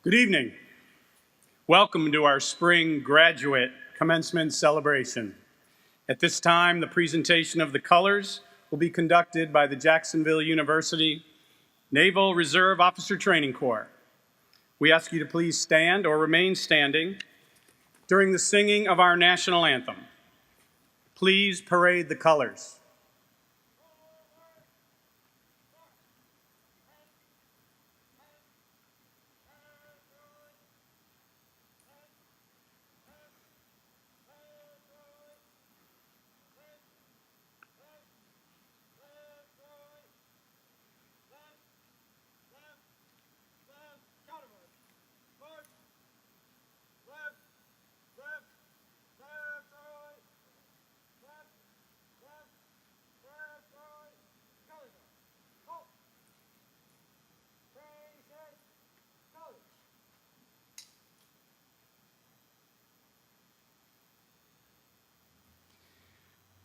Good evening. Welcome to our spring graduate commencement celebration. At this time, the presentation of the colors will be conducted by the Jacksonville University Naval Reserve Officer Training Corps. We ask you to please stand or remain standing during the singing of our national anthem. Please parade the colors.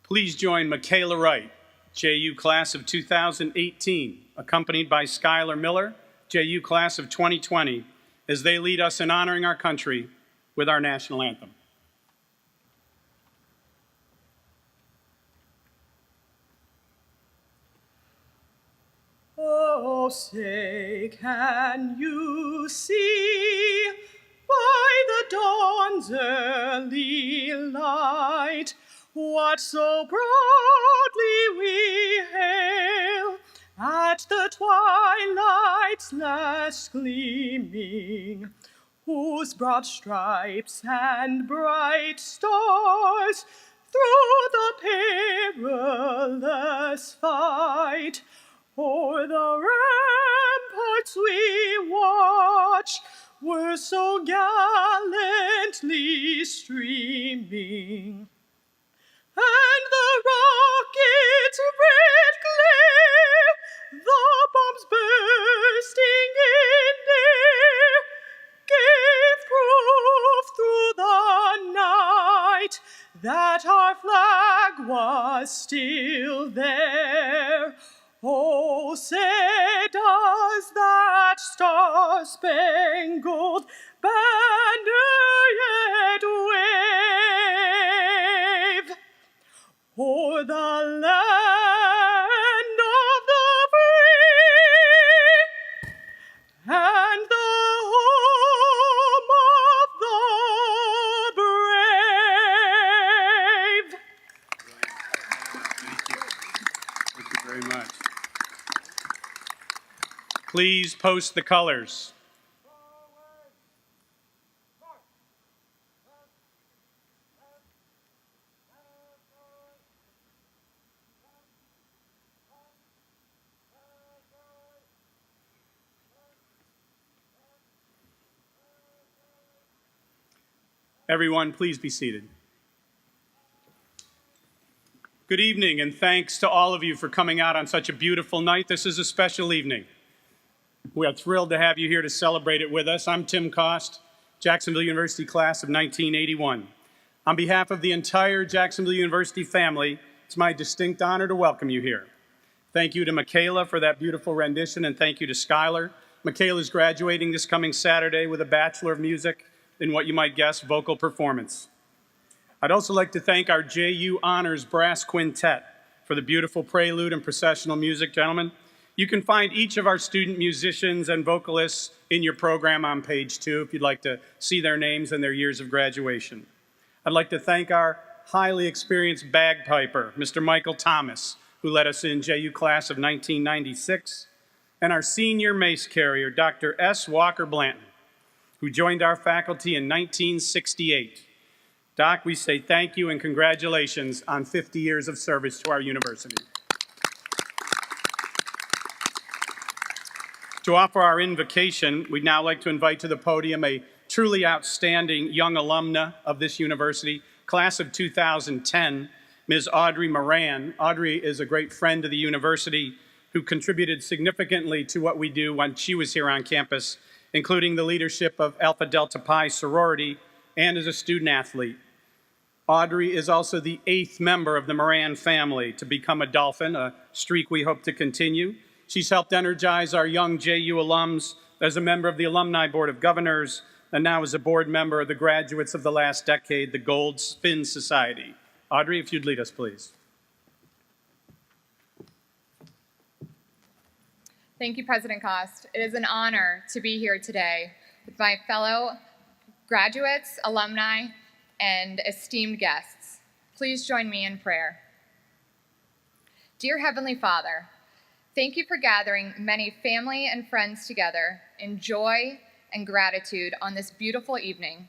Please join Michaela Wright, JU Class of 2018, accompanied by Skylar Miller, JU Class of 2020, as they lead us in honoring our country with our national anthem. Oh, say, can you see by the dawn's early light what so proudly we hail at the twilight's last gleaming, whose broad stripes and bright stars through the perilous fight o'er the ramparts we watch were so gallantly streaming. And the rocket's red glare, the bombs bursting in air, gave proof through the night that our flag was still there. Oh, say does that star-spangled banner yet wave o'er the land of the free and the home of the brave? Thank you very much. Please post the colors. Everyone, please be seated. Good evening, and thanks to all of you for coming out on such a beautiful night. This is a special evening. We are thrilled to have you here to celebrate it with us. I'm Tim Cost, Jacksonville University Class of 1981. On behalf of the entire Jacksonville University family, it's my distinct honor to welcome you here. Thank you to Michaela for that beautiful rendition, and thank you to Skylar. Michaela is graduating this coming Saturday with a Bachelor of Music in what you might guess, vocal performance. I'd also like to thank our JU Honors Brass Quintet for the beautiful prelude and processional music, gentlemen. You can find each of our student musicians and vocalists in your program on page 2 if you'd like to see their names and their years of graduation. I'd like to thank our highly experienced bagpiper, Mr. Michael Thomas, who led us in JU Class of 1996, and our senior mace carrier, Dr. S. Walker Blanton, who joined our faculty in 1968. Doc, we say thank you and congratulations on 50 years of service to our university. To offer our invocation, we'd now like to invite to the podium a truly outstanding young alumna of this university, class of 2010, Ms. Audrey Moran. Audrey is a great friend of the university who contributed significantly to what we do when she was here on campus, including the leadership of Alpha Delta Pi sorority and as a student athlete. Audrey is also the 8th member of the Moran family to become a Dolphin, a streak we hope to continue. She's helped energize our young JU alums as a member of the Alumni Board of Governors, and now as a board member of the Graduates of the Last Decade, the Gold Spin Society. Audrey, if you'd lead us, please. Thank you, President Cost. It is an honor to be here today with my fellow graduates, alumni, and esteemed guests. Please join me in prayer. Dear Heavenly Father, thank you for gathering many family and friends together in joy and gratitude on this beautiful evening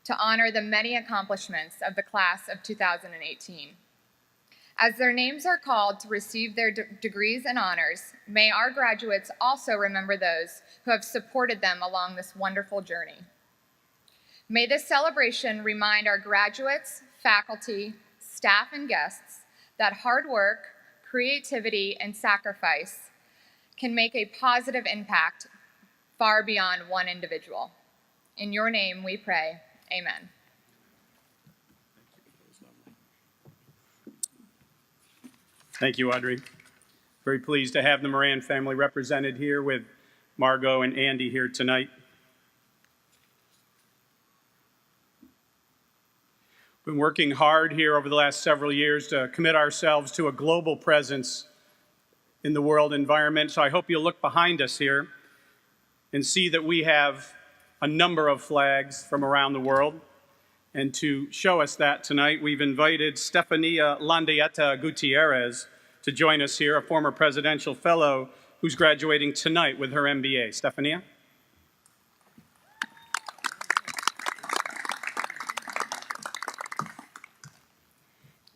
to honor the many accomplishments of the class of 2018. As their names are called to receive their degrees and honors, may our graduates also remember those who have supported them along this wonderful journey. May this celebration remind our graduates, faculty, staff, and guests that hard work, creativity, and sacrifice can make a positive impact far beyond one individual. In your name we pray, amen. Thank you, Audrey. Very pleased to have the Moran family represented here with Margot and Andy here tonight. We've been working hard here over the last several years to commit ourselves to a global presence in the world environment, so I hope you'll look behind us here and see that we have a number of flags from around the world. And to show us that tonight, we've invited Stefania Landieta Gutierrez to join us here, a former presidential fellow who's graduating tonight with her MBA. Stefania?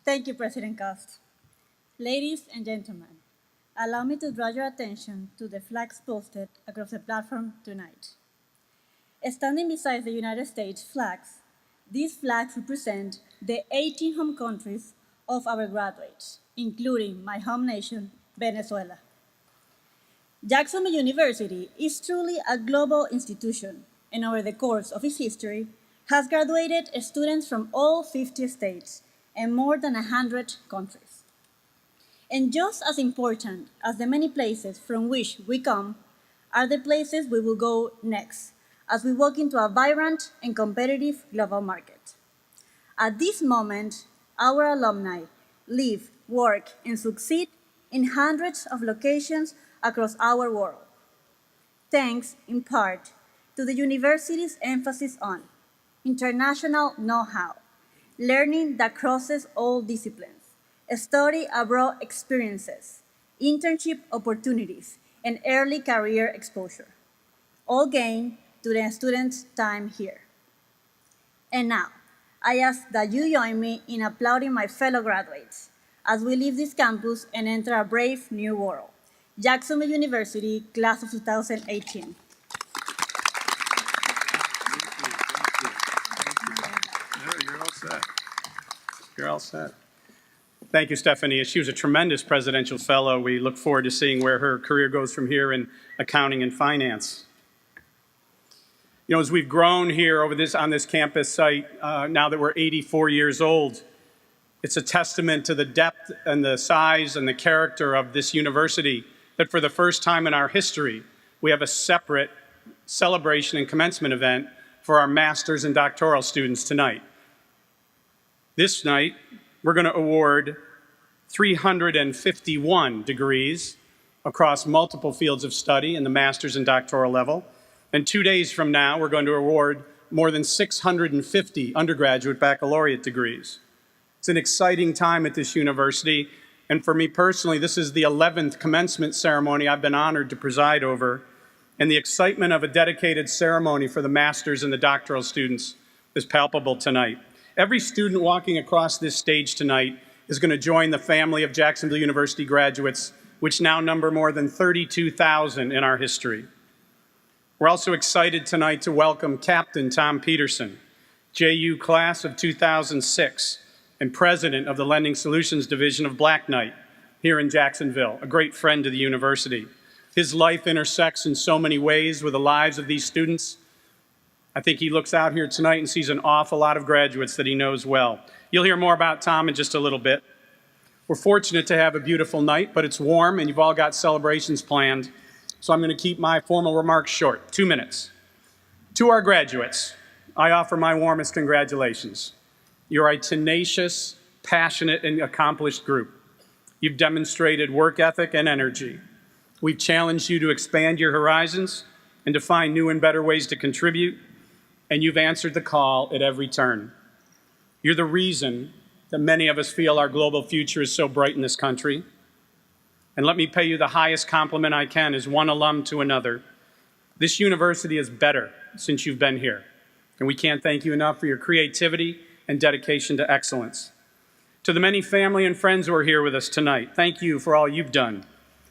Thank you, President Cost. Ladies and gentlemen, allow me to draw your attention to the flags posted across the platform tonight. Standing beside the United States flags, these flags represent the 18 home countries of our graduates, including my home nation, Venezuela. Jacksonville University is truly a global institution, and over the course of its history, has graduated students from all 50 states and more than 100 countries. And just as important as the many places from which we come are the places we will go next, as we walk into a vibrant and competitive global market. At this moment, our alumni live, work, and succeed in hundreds of locations across our world, thanks in part to the university's emphasis on international know-how, learning that crosses all disciplines, study abroad experiences, internship opportunities, and early career exposure, all gained during the students' time here. And now, I ask that you join me in applauding my fellow graduates as we leave this campus and enter a brave new world. Jacksonville University, class of 2018. You're all set. You're all set. Thank you, Stefania. She was a tremendous presidential fellow. We look forward to seeing where her career goes from here in accounting and finance. You know, as we've grown here on this campus site, now that we're 84 years old, it's a testament to the depth and the size and the character of this university that for the first time in our history, we have a separate celebration and commencement event for our master's and doctoral students tonight. This night, we're going to award 351 degrees across multiple fields of study in the master's and doctoral level. And 2 days from now, we're going to award more than 650 undergraduate baccalaureate degrees. It's an exciting time at this university, and for me personally, this is the 11th commencement ceremony I've been honored to preside over, and the excitement of a dedicated ceremony for the master's and the doctoral students is palpable tonight. Every student walking across this stage tonight is going to join the family of Jacksonville University graduates, which now number more than 32,000 in our history. We're also excited tonight to welcome Captain Tom Peterson, JU class of 2006, and president of the Lending Solutions Division of Black Knight here in Jacksonville, a great friend of the university. His life intersects in so many ways with the lives of these students. I think he looks out here tonight and sees an awful lot of graduates that he knows well. You'll hear more about Tom in just a little bit. We're fortunate to have a beautiful night, but it's warm and you've all got celebrations planned. so I'm going to keep my formal remarks short, 2 minutes. To our graduates, I offer my warmest congratulations. You're a tenacious, passionate, and accomplished group. You've demonstrated work ethic and energy. We've challenged you to expand your horizons and to find new and better ways to contribute, and you've answered the call at every turn. You're the reason that many of us feel our global future is so bright in this country. And let me pay you the highest compliment I can as one alum to another. This university is better since you've been here, and we can't thank you enough for your creativity and dedication to excellence. To the many family and friends who are here with us tonight, thank you for all you've done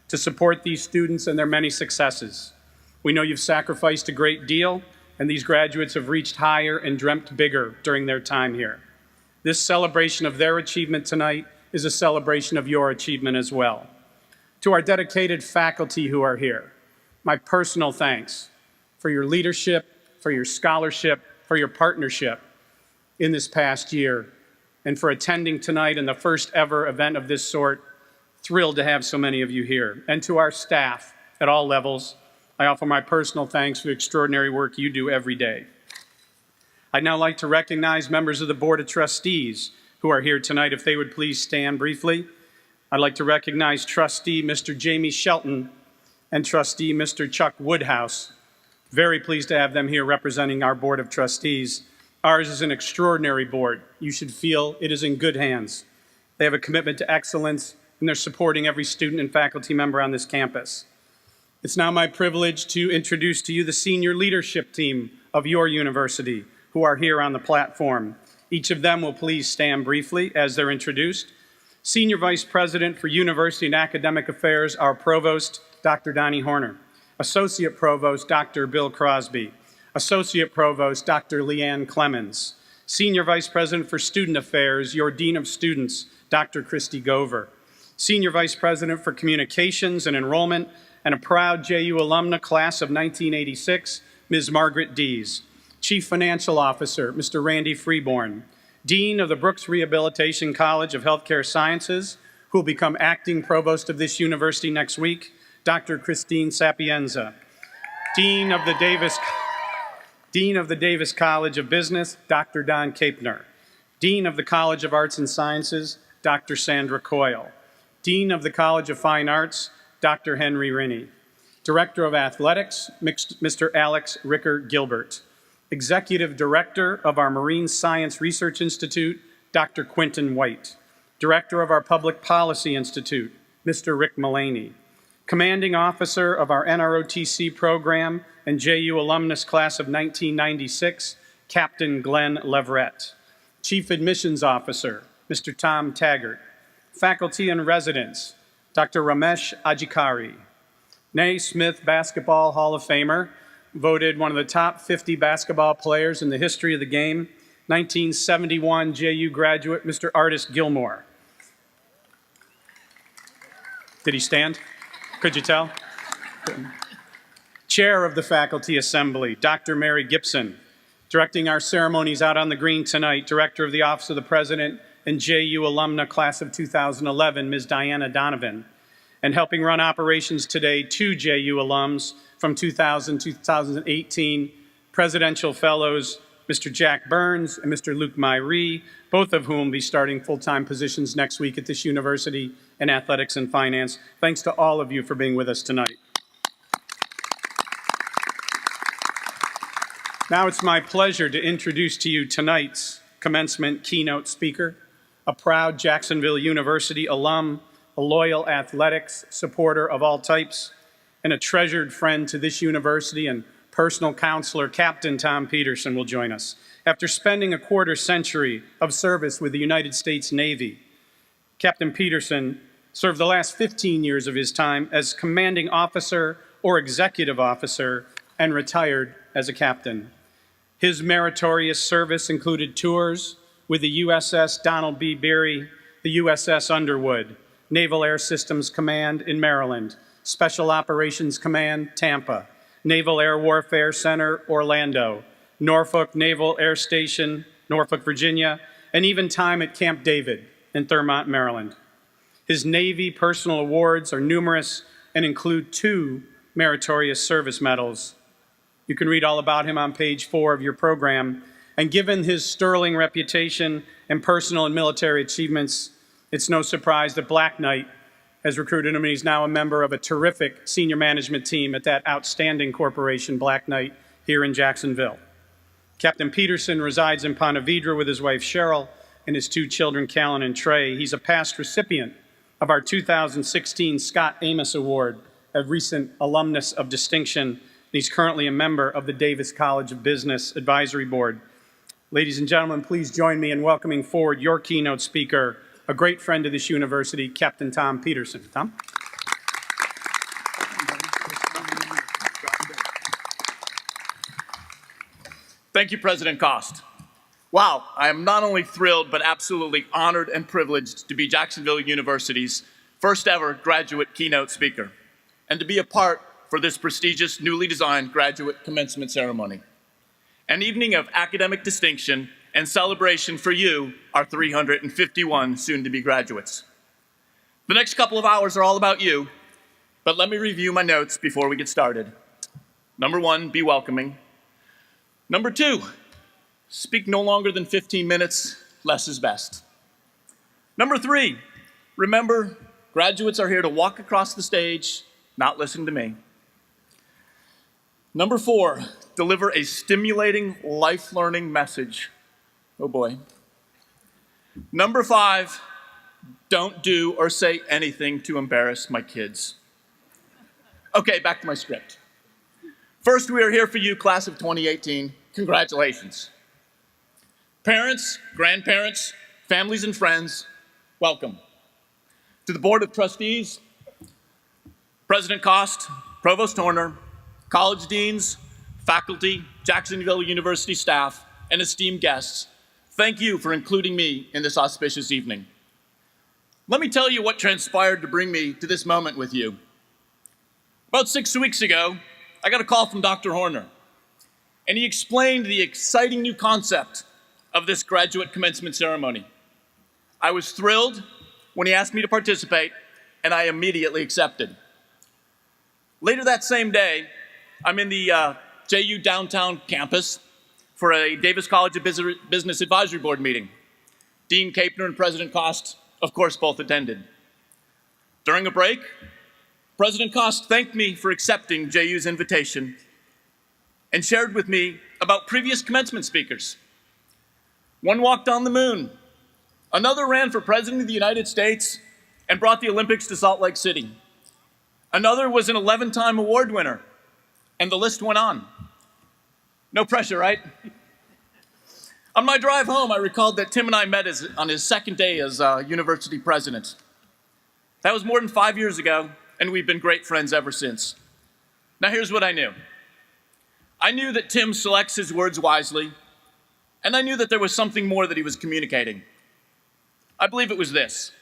to support these students and their many successes. We know you've sacrificed a great deal, and these graduates have reached higher and dreamt bigger during their time here. This celebration of their achievement tonight is a celebration of your achievement as well. To our dedicated faculty who are here, my personal thanks for your leadership, for your scholarship, for your partnership in this past year, and for attending tonight in the first ever event of this sort. Thrilled to have so many of you here. And to our staff at all levels, I offer my personal thanks for the extraordinary work you do every day. I'd now like to recognize members of the Board of Trustees who are here tonight. If they would please stand briefly. I'd like to recognize Trustee Mr. Jamie Shelton and Trustee Mr. Chuck Woodhouse. Very pleased to have them here representing our Board of Trustees. Ours is an extraordinary board. You should feel it is in good hands. They have a commitment to excellence, and they're supporting every student and faculty member on this campus. It's now my privilege to introduce to you the senior leadership team of your university who are here on the platform. Each of them will please stand briefly as they're introduced. Senior Vice President for University and Academic Affairs, our Provost, Dr. Donnie Horner. Associate Provost, Dr. Bill Crosby. Associate Provost, Dr. Leanne Clemens. Senior Vice President for Student Affairs, your Dean of Students, Dr. Christy Gover. Senior Vice President for Communications and Enrollment, and a proud JU alumna class of 1986, Ms. Margaret Dees. Chief Financial Officer, Mr. Randy Freeborn. Dean of the Brooks Rehabilitation College of Healthcare Sciences, who will become acting provost of this university next week, Dr. Christine Sapienza. Dean of the Davis College of Business, Dr. Don Kapner. Dean of the College of Arts and Sciences, Dr. Sandra Coyle. Dean of the College of Fine Arts, Dr. Henry Rinne. Director of Athletics, Mr. Alex Ricker Gilbert. Executive Director of our Marine Science Research Institute, Dr. Quentin White. Director of our Public Policy Institute, Mr. Rick Mullaney. Commanding Officer of our NROTC program and JU alumnus class of 1996, Captain Glenn Leverett. Chief Admissions Officer, Mr. Tom Taggart. Faculty and residents, Dr. Ramesh Ajikari. Naismith Basketball Hall of Famer, voted one of the top 50 basketball players in the history of the game, 1971 JU graduate, Mr. Artis Gilmore. Did he stand? Could you tell? Chair of the Faculty Assembly, Dr. Mary Gibson. Directing our ceremonies out on the green tonight, Director of the Office of the President and JU alumna class of 2011, Ms. Diana Donovan. And helping run operations today, 2 JU alums from 2018, Presidential Fellows, Mr. Jack Burns and Mr. Luke Myrie, both of whom will be starting full-time positions next week at this university in athletics and finance. Thanks to all of you for being with us tonight. Now it's my pleasure to introduce to you tonight's commencement keynote speaker, a proud Jacksonville University alum, a loyal athletics supporter of all types, and a treasured friend to this university and personal counselor, Captain Tom Peterson, will join us. After spending a quarter century of service with the United States Navy, Captain Peterson served the last 15 years of his time as commanding officer or executive officer and retired as a captain. His meritorious service included tours with the USS Donald B. Beery, the USS Underwood, Naval Air Systems Command in Maryland, Special Operations Command, Tampa, Naval Air Warfare Center, Orlando, Norfolk Naval Air Station, Norfolk, Virginia, and even time at Camp David in Thurmont, Maryland. His Navy personal awards are numerous and include 2 meritorious service medals. You can read all about him on page 4 of your program. And given his sterling reputation and personal and military achievements, it's no surprise that Black Knight has recruited him, and he's now a member of a terrific senior management team at that outstanding corporation, Black Knight, here in Jacksonville. Captain Peterson resides in Ponte Vedra with his wife Cheryl and his 2 children, Callan and Trey. He's a past recipient of our 2016 Scott Amos Award, a recent alumnus of distinction, and he's currently a member of the Davis College of Business Advisory Board. Ladies and gentlemen, please join me in welcoming forward your keynote speaker, a great friend of this university, Captain Tom Peterson. Tom? Thank you, President Cost. Wow, I am not only thrilled, but absolutely honored and privileged to be Jacksonville University's first ever graduate keynote speaker, and to be a part for this prestigious, newly designed graduate commencement ceremony. An evening of academic distinction and celebration for you, our 351 soon-to-be graduates. The next couple of hours are all about you, but let me review my notes before we get started. Number 1, be welcoming. Number 2, speak no longer than 15 minutes, less is best. Number 3, remember, graduates are here to walk across the stage, not listen to me. Number 4, deliver a stimulating, life-learning message. Oh boy. Number 5, don't do or say anything to embarrass my kids. Okay, back to my script. First, we are here for you, class of 2018. Congratulations. Parents, grandparents, families, and friends, welcome. To the Board of Trustees, President Cost, Provost Horner, college deans, faculty, Jacksonville University staff, and esteemed guests, thank you for including me in this auspicious evening. Let me tell you what transpired to bring me to this moment with you. About 6 weeks ago, I got a call from Dr. Horner, and he explained the exciting new concept of this graduate commencement ceremony. I was thrilled when he asked me to participate, and I immediately accepted. Later that same day, I'm in the JU downtown campus for a Davis College of Business Advisory Board meeting. Dean Kapner and President Cost, of course, both attended. During a break, President Cost thanked me for accepting JU's invitation and shared with me about previous commencement speakers. One walked on the moon. Another ran for President of the United States and brought the Olympics to Salt Lake City. Another was an 11-time award winner, and the list went on. No pressure, right? On my drive home, I recalled that Tim and I met on his second day as university president. That was more than 5 years ago, and we've been great friends ever since. Now here's what I knew. I knew that Tim selects his words wisely, and I knew that there was something more that he was communicating. I believe it was this.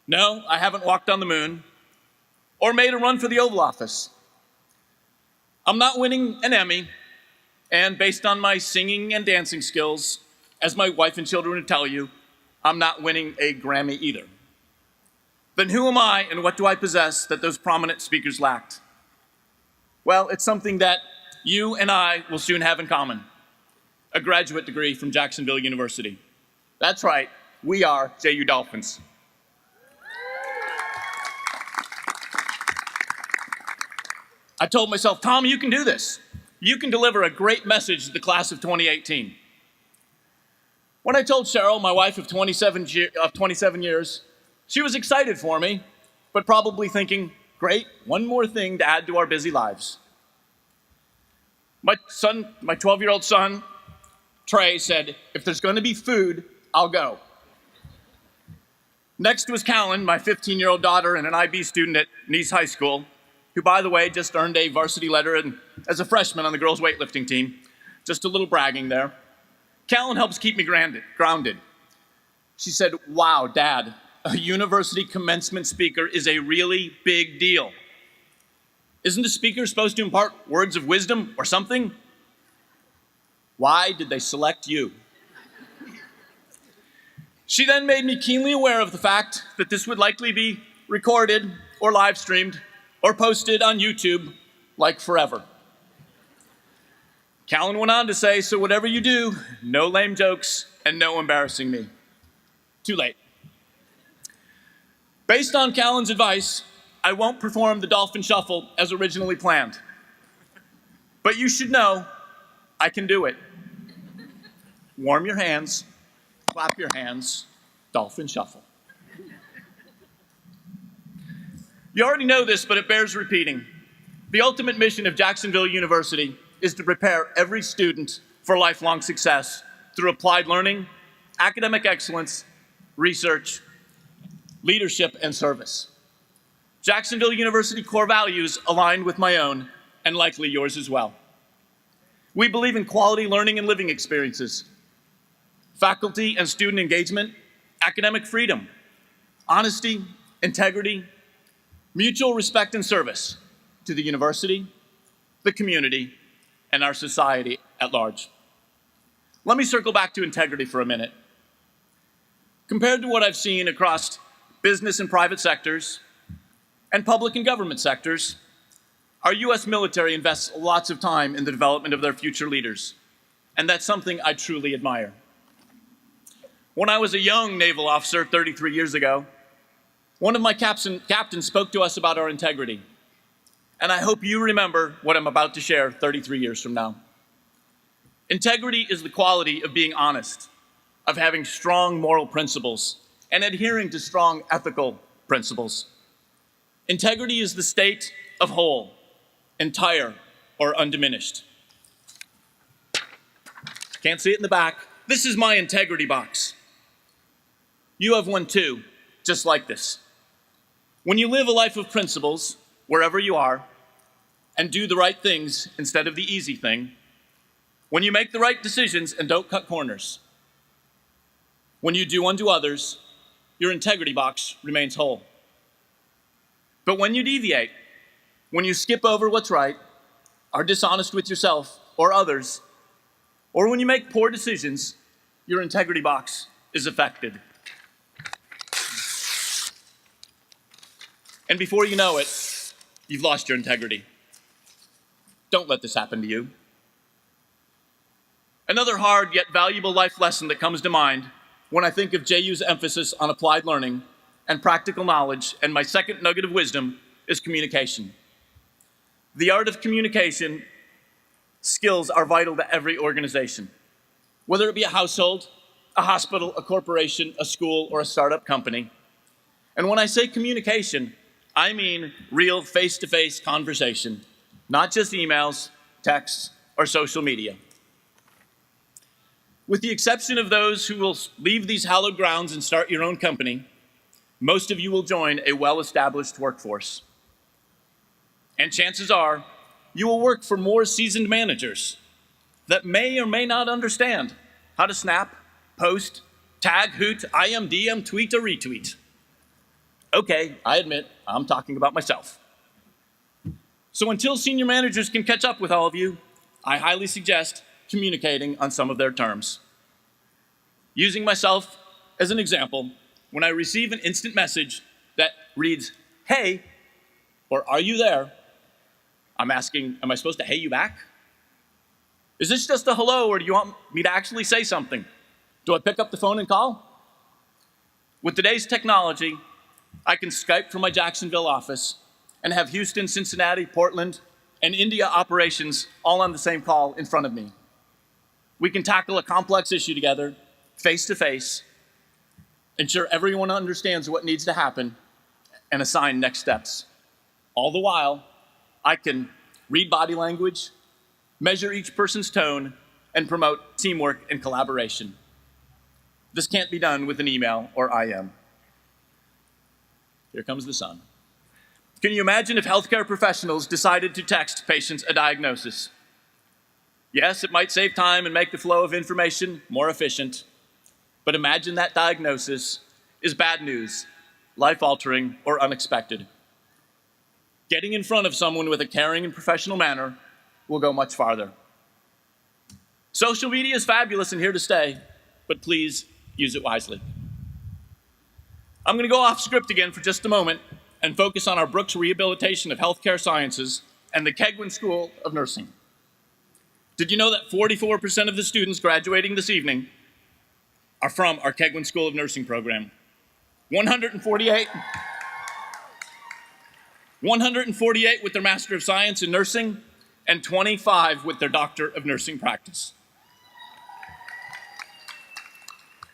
No, I haven't walked on the moon or made a run for the Oval Office. I'm not winning an Emmy, and based on my singing and dancing skills, as my wife and children would tell you, I'm not winning a Grammy either. Then who am I and what do I possess that those prominent speakers lacked? Well, it's something that you and I will soon have in common. A graduate degree from Jacksonville University. That's right, we are JU Dolphins. I told myself, Tom, you can do this. You can deliver a great message to the class of 2018. When I told Cheryl, my wife of 27 years, she was excited for me, but probably thinking, great, one more thing to add to our busy lives. My 12-year-old son, Trey, said, if there's going to be food, I'll go. Next was Callan, my 15-year-old daughter and an IB student at Nice High School, who, by the way, just earned a varsity letter as a freshman on the girls' weightlifting team. Just a little bragging there. Callan helps keep me grounded. She said, wow, Dad, a university commencement speaker is a really big deal. Isn't the speaker supposed to impart words of wisdom or something? Why did they select you? She then made me keenly aware of the fact that this would likely be recorded or live streamed or posted on YouTube like forever. Callan went on to say, so whatever you do, no lame jokes and no embarrassing me. Too late. Based on Callan's advice, I won't perform the dolphin shuffle as originally planned. But you should know, I can do it. Warm your hands, clap your hands, dolphin shuffle. You already know this, but it bears repeating. The ultimate mission of Jacksonville University is to prepare every student for lifelong success through applied learning, academic excellence, research, leadership, and service. Jacksonville University core values align with my own and likely yours as well. We believe in quality learning and living experiences, faculty and student engagement, academic freedom, honesty, integrity, mutual respect and service to the university, the community, and our society at large. Let me circle back to integrity for a minute. Compared to what I've seen across business and private sectors, and public and government sectors, our US military invests lots of time in the development of their future leaders, and that's something I truly admire. When I was a young naval officer 33 years ago, one of my captains spoke to us about our integrity, and I hope you remember what I'm about to share 33 years from now. Integrity is the quality of being honest, of having strong moral principles, and adhering to strong ethical principles. Integrity is the state of whole, entire, or undiminished. Can't see it in the back. This is my integrity box. You have one too, just like this. When you live a life of principles, wherever you are, and do the right things instead of the easy thing, when you make the right decisions and don't cut corners, when you do unto others, your integrity box remains whole. But when you deviate, when you skip over what's right, are dishonest with yourself or others, or when you make poor decisions, your integrity box is affected. And before you know it, you've lost your integrity. Don't let this happen to you. Another hard yet valuable life lesson that comes to mind when I think of JU's emphasis on applied learning and practical knowledge, and my second nugget of wisdom, is communication. The art of communication skills are vital to every organization, whether it be a household, a hospital, a corporation, a school, or a startup company. And when I say communication, I mean real face-to-face conversation, not just emails, texts, or social media. With the exception of those who will leave these hallowed grounds and start your own company, most of you will join a well-established workforce. And chances are, you will work for more seasoned managers that may or may not understand how to snap, post, tag, hoot, IM, DM, tweet, or retweet. Okay, I admit, I'm talking about myself. So until senior managers can catch up with all of you, I highly suggest communicating on some of their terms. Using myself as an example, when I receive an instant message that reads, "Hey," or "Are you there?" I'm asking, am I supposed to hey you back? Is this just a hello, or do you want me to actually say something? Do I pick up the phone and call? With today's technology, I can Skype from my Jacksonville office and have Houston, Cincinnati, Portland, and India operations all on the same call in front of me. We can tackle a complex issue together, face to face, ensure everyone understands what needs to happen, and assign next steps. All the while, I can read body language, measure each person's tone, and promote teamwork and collaboration. This can't be done with an email or IM. Here comes the sun. Can you imagine if healthcare professionals decided to text patients a diagnosis? Yes, it might save time and make the flow of information more efficient, but imagine that diagnosis is bad news, life-altering, or unexpected. Getting in front of someone with a caring and professional manner will go much farther. Social media is fabulous and here to stay, but please use it wisely. I'm going to go off script again for just a moment and focus on our Brooks Rehabilitation of Healthcare Sciences and the Keigwin School of Nursing. Did you know that 44% of the students graduating this evening are from our Keigwin School of Nursing program? 148 with their Master of Science in Nursing and 25 with their Doctor of Nursing practice.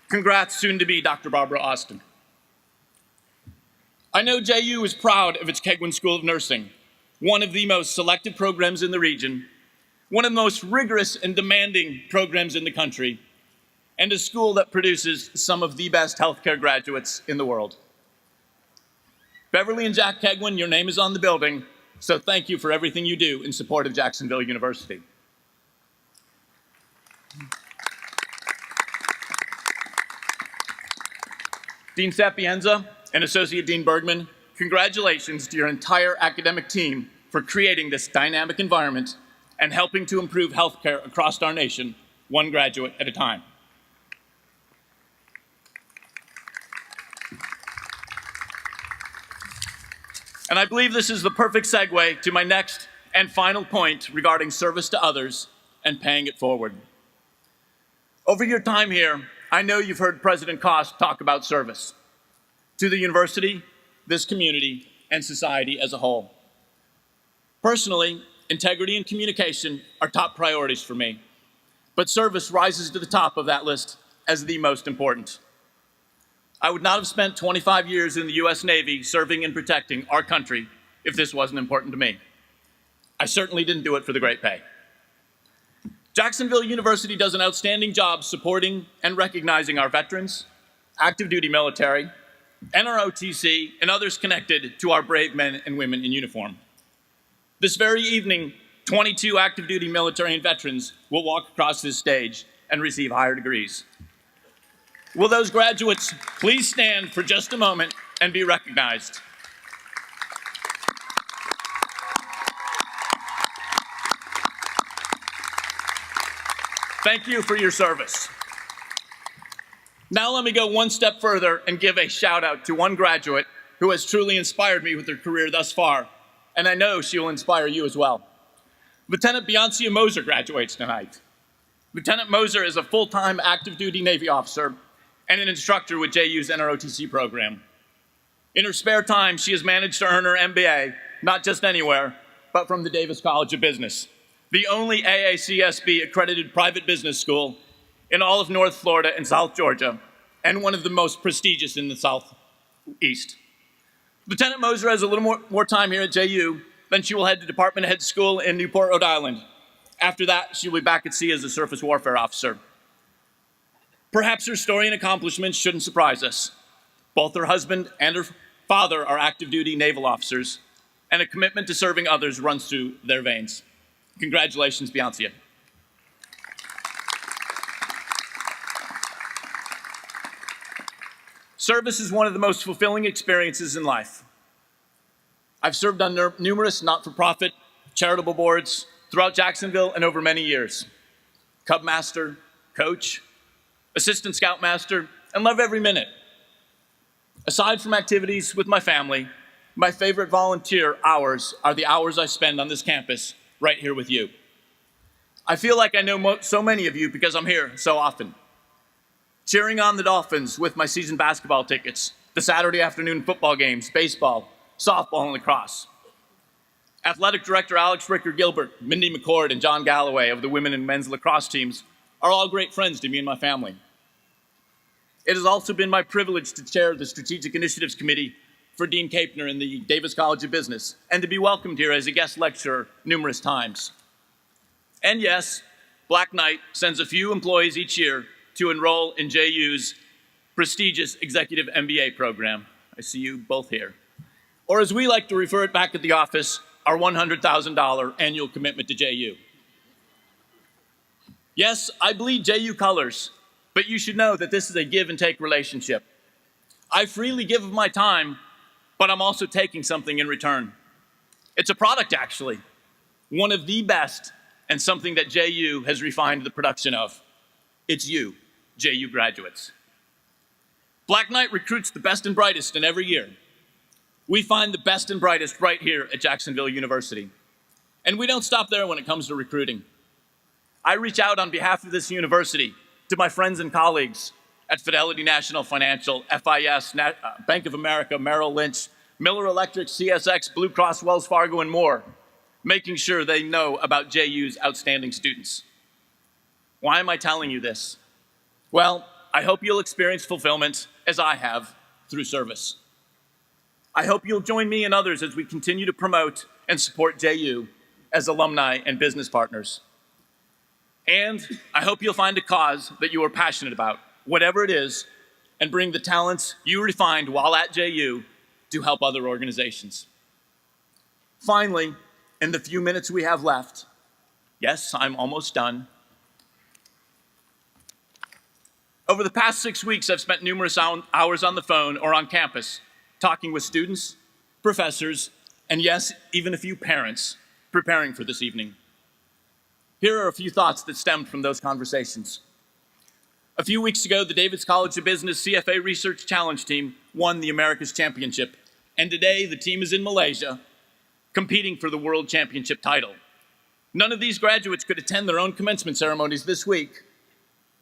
Congrats, soon to be Dr. Barbara Austin. I know JU is proud of its Keigwin School of Nursing, one of the most selected programs in the region, one of the most rigorous and demanding programs in the country, and a school that produces some of the best healthcare graduates in the world. Beverly and Jack Keigwin, your name is on the building, so thank you for everything you do in support of Jacksonville University. Dean Sapienza and Associate Dean Bergman, congratulations to your entire academic team for creating this dynamic environment and helping to improve healthcare across our nation, one graduate at a time. And I believe this is the perfect segue to my next and final point regarding service to others and paying it forward. Over your time here, I know you've heard President Cost talk about service to the university, this community, and society as a whole. Personally, integrity and communication are top priorities for me, but service rises to the top of that list as the most important. I would not have spent 25 years in the US Navy serving and protecting our country if this wasn't important to me. I certainly didn't do it for the great pay. Jacksonville University does an outstanding job supporting and recognizing our veterans, active duty military, NROTC, and others connected to our brave men and women in uniform. This very evening, 22 active duty military and veterans will walk across this stage and receive higher degrees. Will those graduates please stand for just a moment and be recognized? Thank you for your service. Now let me go one step further and give a shout out to one graduate who has truly inspired me with her career thus far, and I know she will inspire you as well. Lieutenant Biancia Moser graduates tonight. Lieutenant Moser is a full-time active duty Navy officer and an instructor with JU's NROTC program. In her spare time, she has managed to earn her MBA, not just anywhere, but from the Davis College of Business, the only AACSB accredited private business school in all of North Florida and South Georgia, and one of the most prestigious in the Southeast. Lieutenant Moser has a little more time here at JU, then she will head to Department Head School in Newport, Rhode Island. After that, she will be back at sea as a surface warfare officer. Perhaps her story and accomplishments shouldn't surprise us. Both her husband and her father are active duty naval officers, and a commitment to serving others runs through their veins. Congratulations, Biancia. Service is one of the most fulfilling experiences in life. I've served on numerous not-for-profit charitable boards throughout Jacksonville and over many years. Cub Master, Coach, Assistant Scoutmaster, and love every minute. Aside from activities with my family, my favorite volunteer hours are the hours I spend on this campus right here with you. I feel like I know so many of you because I'm here so often. Cheering on the Dolphins with my season basketball tickets, the Saturday afternoon football games, baseball, softball, and lacrosse. Athletic Director Alex Ricker-Gilbert, Mindy McCord, and John Galloway of the women and men's lacrosse teams are all great friends to me and my family. It has also been my privilege to chair the Strategic Initiatives Committee for Dean Kapner in the Davis College of Business, and to be welcomed here as a guest lecturer numerous times. And yes, Black Knight sends a few employees each year to enroll in JU's prestigious Executive MBA program. I see you both here. Or as we like to refer it back at the office, our $100,000 annual commitment to JU. Yes, I bleed JU colors, but you should know that this is a give and take relationship. I freely give of my time, but I'm also taking something in return. It's a product, actually, one of the best, and something that JU has refined the production of. It's you, JU graduates. Black Knight recruits the best and brightest in every year. We find the best and brightest right here at Jacksonville University. And we don't stop there when it comes to recruiting. I reach out on behalf of this university to my friends and colleagues at Fidelity National Financial, FIS, Bank of America, Merrill Lynch, Miller Electric, CSX, Blue Cross, Wells Fargo, and more, making sure they know about JU's outstanding students. Why am I telling you this? Well, I hope you'll experience fulfillment, as I have, through service. I hope you'll join me and others as we continue to promote and support JU as alumni and business partners. And I hope you'll find a cause that you are passionate about, whatever it is, and bring the talents you refined while at JU to help other organizations. Finally, in the few minutes we have left, yes, I'm almost done. Over the past 6 weeks, I've spent numerous hours on the phone or on campus talking with students, professors, and yes, even a few parents preparing for this evening. Here are a few thoughts that stemmed from those conversations. A few weeks ago, the Davis College of Business CFA Research Challenge team won the America's Championship, and today the team is in Malaysia competing for the World Championship title. None of these graduates could attend their own commencement ceremonies this week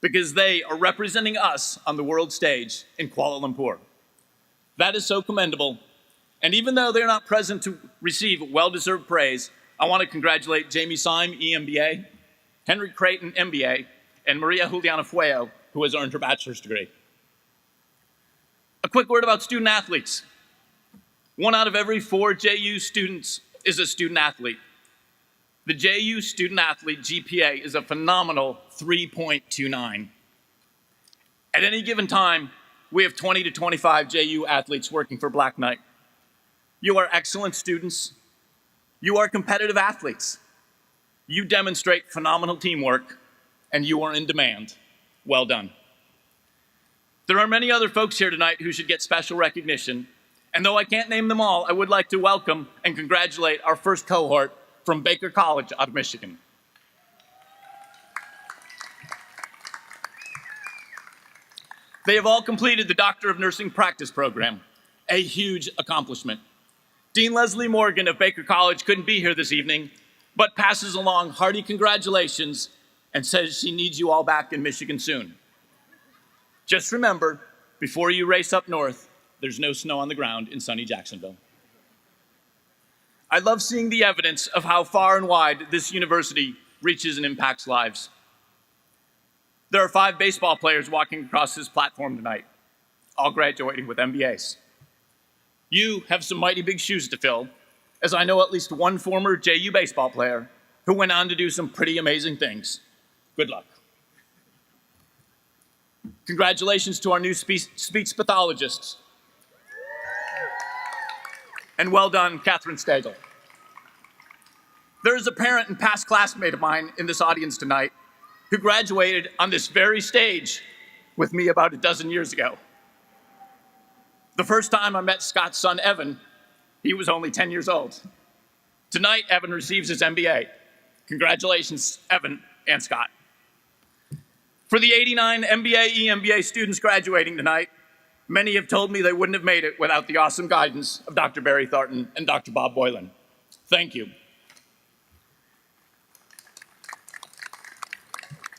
because they are representing us on the world stage in Kuala Lumpur. That is so commendable, and even though they're not present to receive well-deserved praise, I want to congratulate Jamie Syme, EMBA, Henry Creighton, MBA, and Maria Juliana Fueo, who has earned her bachelor's degree. A quick word about student athletes. 1 out of every 4 JU students is a student athlete. The JU student athlete GPA is a phenomenal 3.29. At any given time, we have 20 to 25 JU athletes working for Black Knight. You are excellent students. You are competitive athletes. You demonstrate phenomenal teamwork, and you are in demand. Well done. There are many other folks here tonight who should get special recognition, and though I can't name them all, I would like to welcome and congratulate our first cohort from Baker College out of Michigan. They have all completed the Doctor of Nursing Practice program, a huge accomplishment. Dean Leslie Morgan of Baker College couldn't be here this evening, but passes along hearty congratulations and says she needs you all back in Michigan soon. Just remember, before you race up north, there's no snow on the ground in sunny Jacksonville. I love seeing the evidence of how far and wide this university reaches and impacts lives. There are 5 baseball players walking across this platform tonight, all graduating with MBAs. You have some mighty big shoes to fill, as I know at least one former JU baseball player who went on to do some pretty amazing things. Good luck. Congratulations to our new speech pathologists. And well done, Catherine Stagel. There is a parent and past classmate of mine in this audience tonight who graduated on this very stage with me about a dozen years ago. The first time I met Scott's son, Evan, he was only 10 years old. Tonight, Evan receives his MBA. Congratulations, Evan and Scott. For the 89 MBA, EMBA students graduating tonight, many have told me they wouldn't have made it without the awesome guidance of Dr. Barry Thornton and Dr. Bob Boylan. Thank you.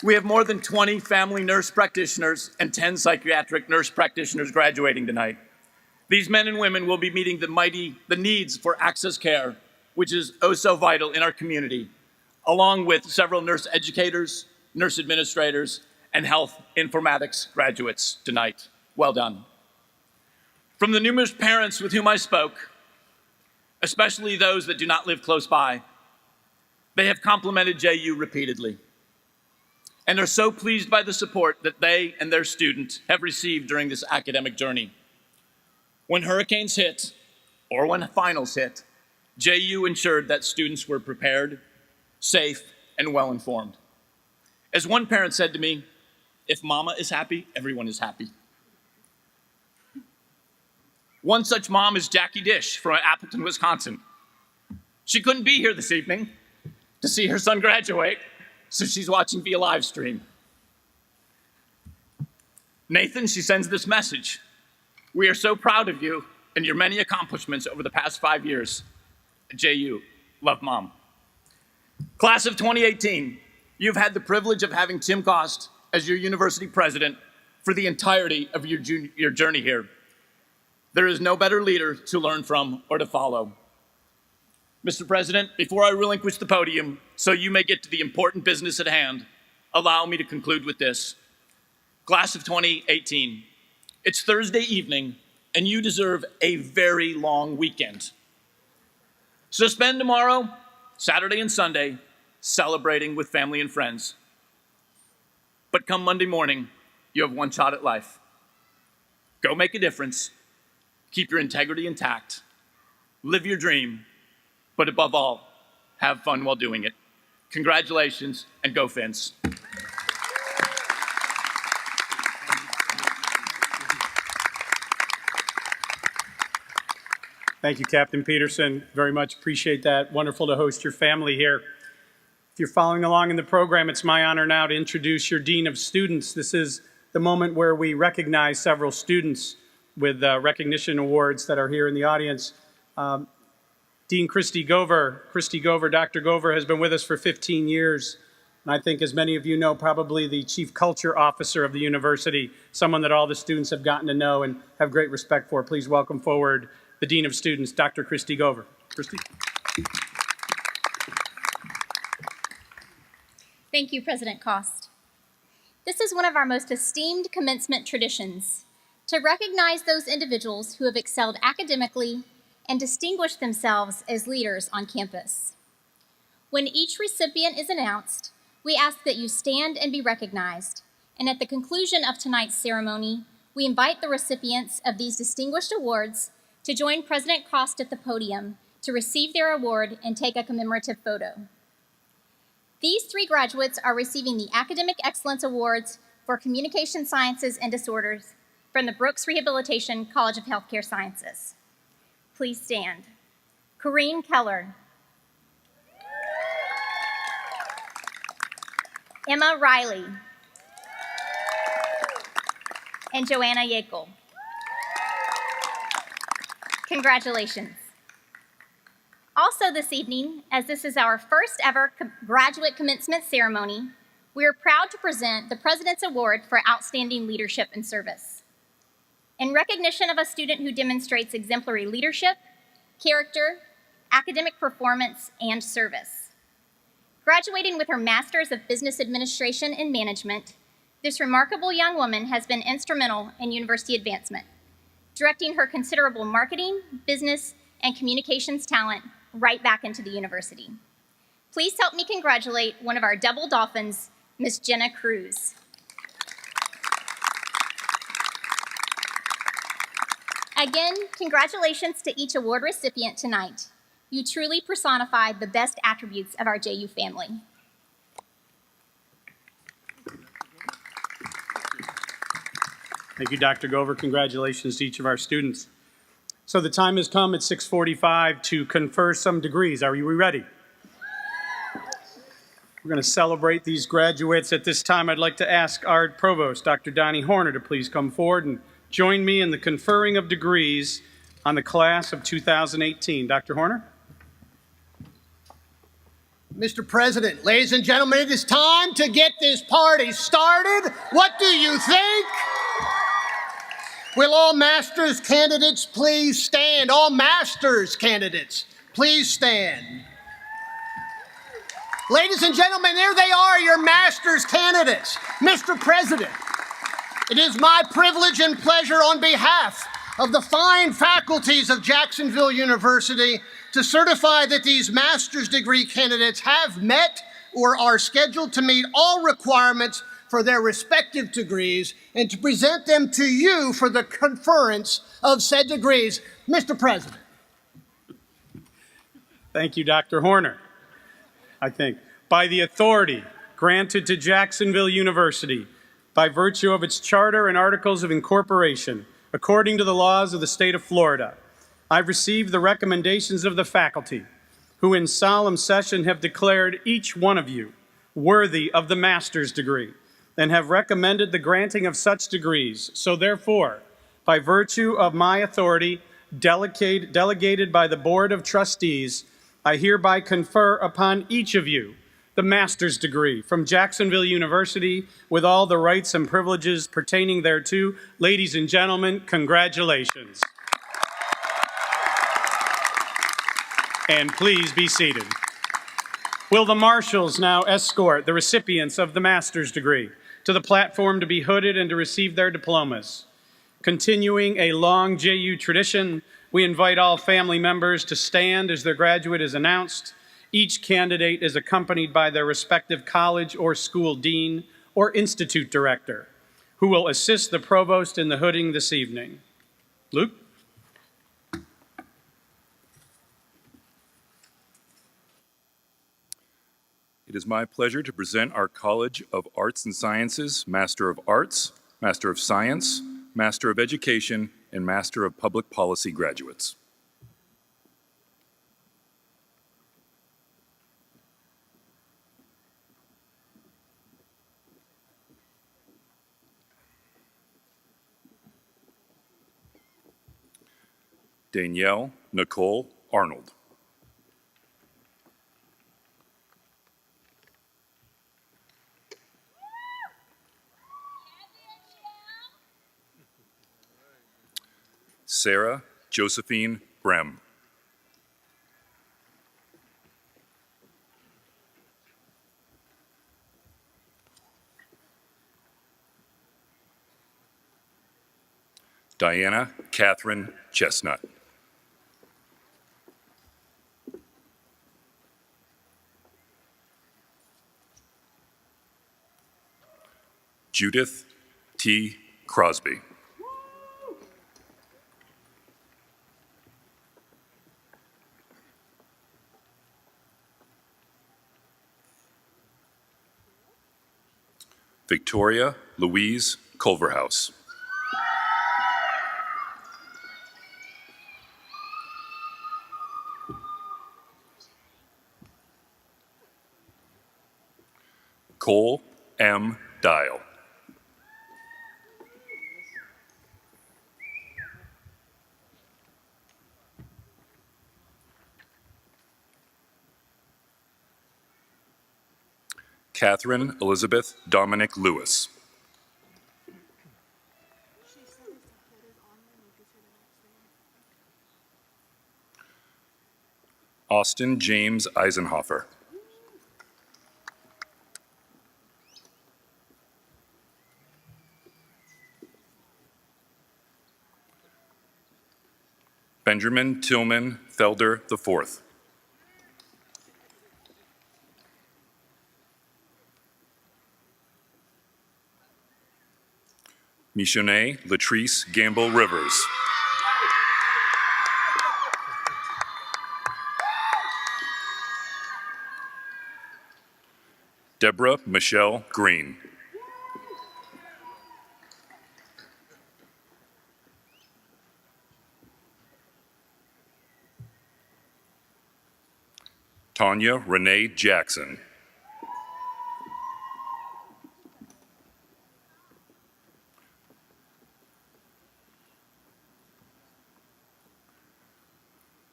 We have more than 20 family nurse practitioners and 10 psychiatric nurse practitioners graduating tonight. These men and women will be meeting the needs for access care, which is oh so vital in our community, along with several nurse educators, nurse administrators, and health informatics graduates tonight. Well done. From the numerous parents with whom I spoke, especially those that do not live close by, they have complimented JU repeatedly and are so pleased by the support that they and their student have received during this academic journey. When hurricanes hit, or when finals hit, JU ensured that students were prepared, safe, and well-informed. As one parent said to me, if mama is happy, everyone is happy. One such mom is Jackie Dish from Appleton, Wisconsin. She couldn't be here this evening to see her son graduate, so she's watching via live stream. Nathan, she sends this message. We are so proud of you and your many accomplishments over the past 5 years. JU, love, Mom. Class of 2018, you've had the privilege of having Tim Cost as your university president for the entirety of your journey here. There is no better leader to learn from or to follow. Mr. President, before I relinquish the podium, so you may get to the important business at hand, allow me to conclude with this. Class of 2018, it's Thursday evening, and you deserve a very long weekend. So spend tomorrow, Saturday and Sunday, celebrating with family and friends. But come Monday morning, you have one shot at life. Go make a difference, keep your integrity intact, live your dream, but above all, have fun while doing it. Congratulations, and go Fins. Thank you, Captain Peterson. Very much appreciate that. Wonderful to host your family here. If you're following along in the program, it's my honor now to introduce your Dean of Students. This is the moment where we recognize several students with recognition awards that are here in the audience. Dean Christy Gover. Dr. Gover has been with us for 15 years. And I think, as many of you know, probably the Chief Culture Officer of the university, someone that all the students have gotten to know and have great respect for. Please welcome forward the Dean of Students, Dr. Christy Gover. Christy. Thank you, President Cost. This is one of our most esteemed commencement traditions, to recognize those individuals who have excelled academically and distinguished themselves as leaders on campus. When each recipient is announced, we ask that you stand and be recognized, and at the conclusion of tonight's ceremony, we invite the recipients of these distinguished awards to join President Cost at the podium to receive their award and take a commemorative photo. These three graduates are receiving the Academic Excellence Awards for Communication Sciences and Disorders from the Brooks Rehabilitation College of Healthcare Sciences. Please stand. Corrine Keller. Emma Riley. And Joanna Yackel. Congratulations. Also this evening, as this is our first ever graduate commencement ceremony, we are proud to present the President's Award for Outstanding Leadership and Service. In recognition of a student who demonstrates exemplary leadership, character, academic performance, and service. Graduating with her Master's of Business Administration and Management, this remarkable young woman has been instrumental in university advancement, directing her considerable marketing, business, and communications talent right back into the university. Please help me congratulate one of our double Dolphins, Ms. Jenna Cruz. Again, congratulations to each award recipient tonight. You truly personified the best attributes of our JU family. Thank you, Dr. Gover. Congratulations to each of our students. So the time has come at 6:45 to confer some degrees. Are we ready? We're going to celebrate these graduates. At this time, I'd like to ask our Provost, Dr. Donnie Horner, to please come forward and join me in the conferring of degrees on the class of 2018. Dr. Horner? Mr. President, ladies and gentlemen, it is time to get this party started. What do you think? Will all master's candidates please stand? All master's candidates, please stand. Ladies and gentlemen, there they are, your master's candidates. Mr. President, it is my privilege and pleasure on behalf of the fine faculties of Jacksonville University to certify that these master's degree candidates have met or are scheduled to meet all requirements for their respective degrees and to present them to you for the conference of said degrees. Mr. President. Thank you, Dr. Horner. I think, by the authority granted to Jacksonville University by virtue of its charter and articles of incorporation, according to the laws of the state of Florida, I've received the recommendations of the faculty, who in solemn session have declared each one of you worthy of the master's degree and have recommended the granting of such degrees. So therefore, by virtue of my authority, delegated by the Board of Trustees, I hereby confer upon each of you the master's degree from Jacksonville University with all the rights and privileges pertaining thereto. Ladies and gentlemen, congratulations. And please be seated. Will the marshals now escort the recipients of the master's degree to the platform to be hooded and to receive their diplomas? Continuing a long JU tradition, we invite all family members to stand as their graduate is announced. Each candidate is accompanied by their respective college or school dean or institute director, who will assist the provost in the hooding this evening. Luke? It is my pleasure to present our College of Arts and Sciences Master of Arts, Master of Science, Master of Education, and Master of Public Policy graduates. Danielle Nicole Arnold. Sarah Josephine Brem. Diana Catherine Chestnut. Judith T. Crosby. Victoria Louise Culverhouse. Cole M. Dial. Catherine Elizabeth Dominic Lewis. Austin James Eisenhofer. Benjamin Tillman Felder IV. Michonne Latrice Gamble Rivers. Deborah Michelle Green. Tanya Renee Jackson.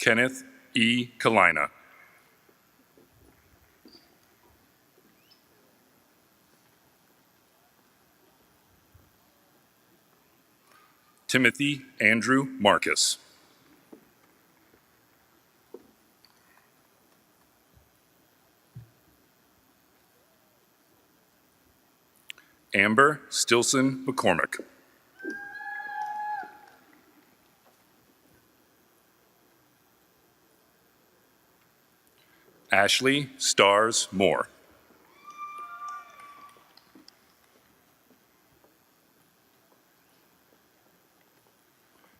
Kenneth E. Kalina. Timothy Andrew Marcus. Amber Stilson McCormick. Ashley Stars Moore.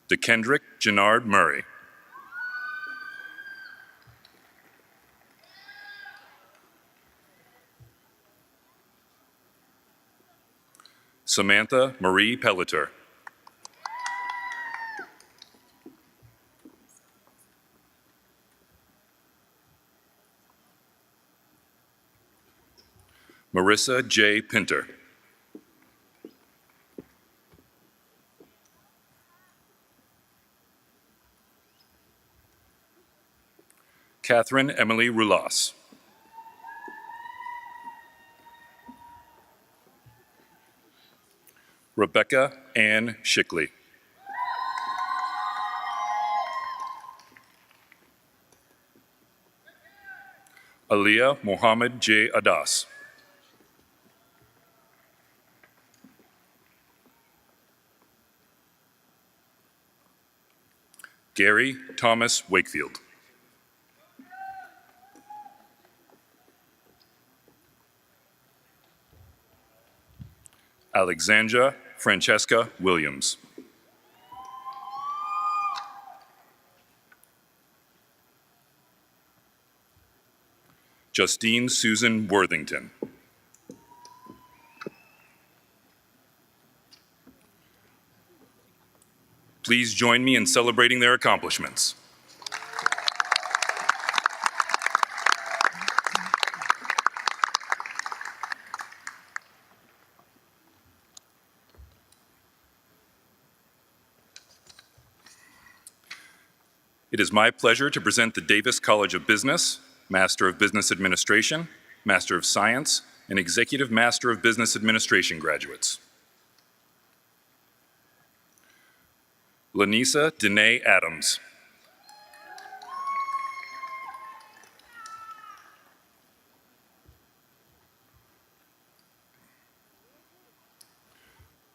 DeKendrick Jennard Murray. Samantha Marie Pelliter. Marissa J. Pinter. Catherine Emily Roulas. Rebecca Ann Schickley. Aliyah Mohammed J. Adas. Gary Thomas Wakefield. Alexandra Francesca Williams. Justine Susan Worthington. Please join me in celebrating their accomplishments. It is my pleasure to present the Davis College of Business, Master of Business Administration, Master of Science, and Executive Master of Business Administration graduates. Lanisa Danae Adams.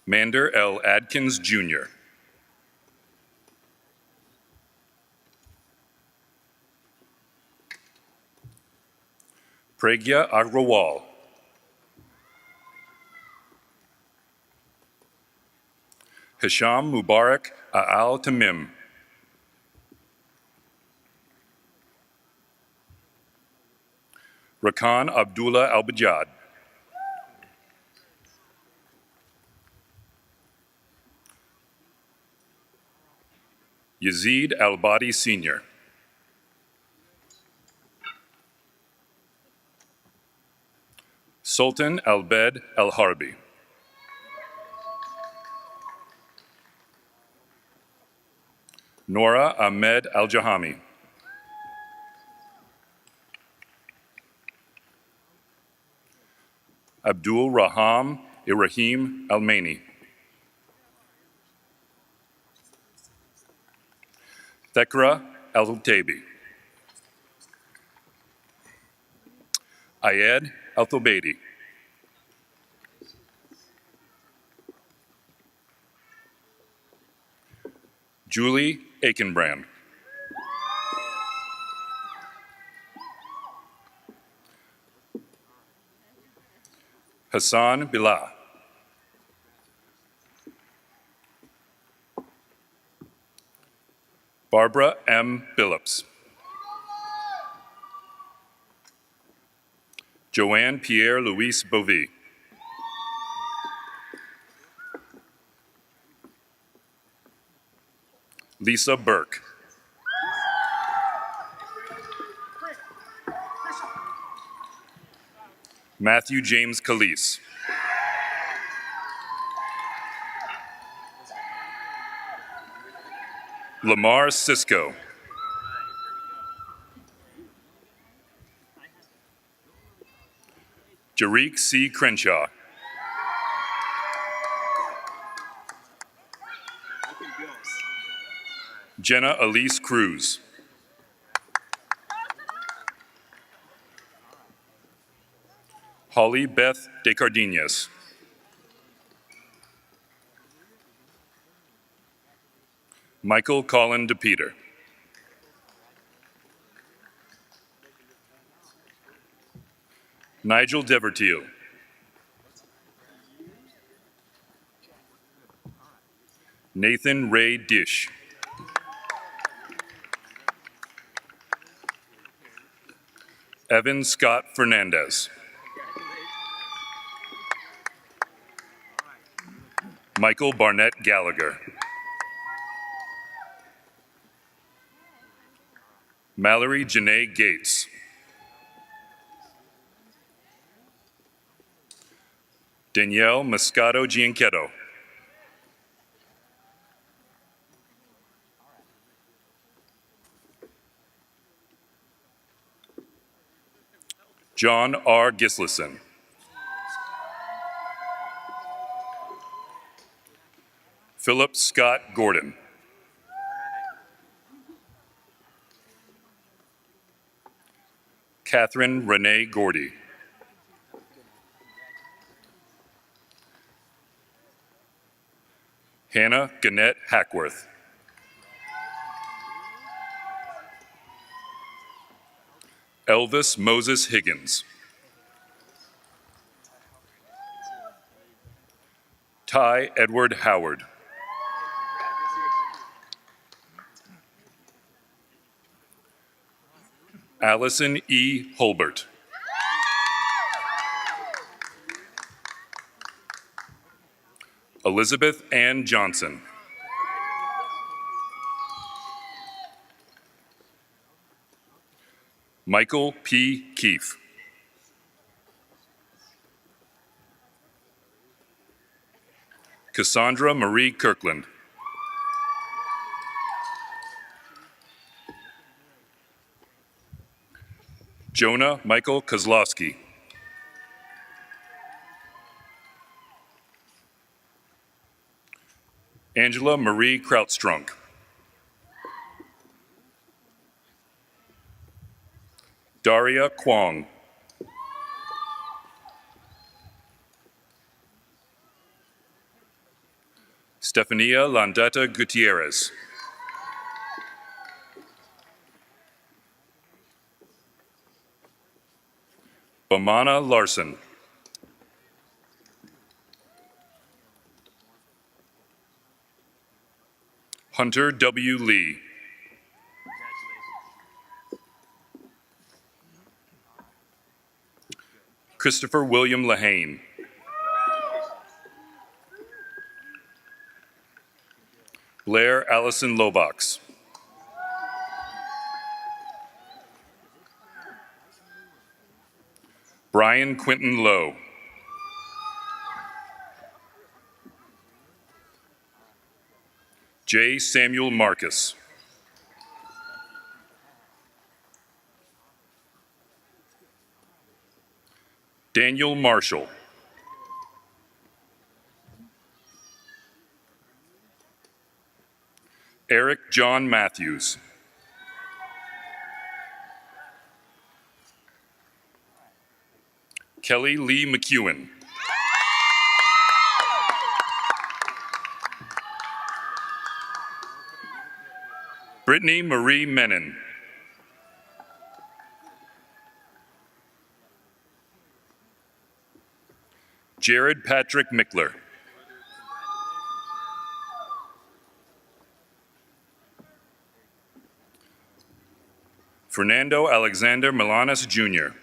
Mander L. Adkins, Jr. Pragya Agrawal. Hisham Mubarak Al Tamim. Rakan Abdullah Al-Bajad. Yazid Al-Badi Sr. Sultan Al-Bed Al-Harbi. Nora Ahmed Al-Jahami. Abdul Raham Ibrahim Al-Maini. Thekra Al-Tabi. Ayed Al-Thobaidi. Julie Aikenbrand. Hassan Billah. Barbara M. Billups. Joanne Pierre-Louise Bovee. Lisa Burke. Matthew James Calise. Lamar Sisko. Jariq C. Crenshaw. Jenna Elise Cruz. Holly Beth Descardenas. Michael Colin DePeter. Nigel Deverteel. Nathan Ray Dish. Evan Scott Fernandez. Michael Barnett Gallagher. Mallory Janae Gates. Danielle Moscato Gianchetto. John R. Gislison. Philip Scott Gordon. Catherine Renee Gordy. Hannah Gannett Hackworth. Elvis Moses Higgins. Ty Edward Howard. Allison E. Holbert. Elizabeth Ann Johnson. Michael P. Keefe. Cassandra Marie Kirkland. Jonah Michael Kozlowski. Angela Marie Krautstrunk. Daria Kwong. Stefania Landeta Gutierrez. Bamana Larson. Hunter W. Lee. Christopher William Lahane. Blair Allison Lobox. Brian Quinton Lowe. J. Samuel Marcus. Daniel Marshall. Eric John Matthews. Kelly Lee McEwen. Brittany Marie Menon. Jared Patrick Mickler. Fernando Alexander Milanes Jr.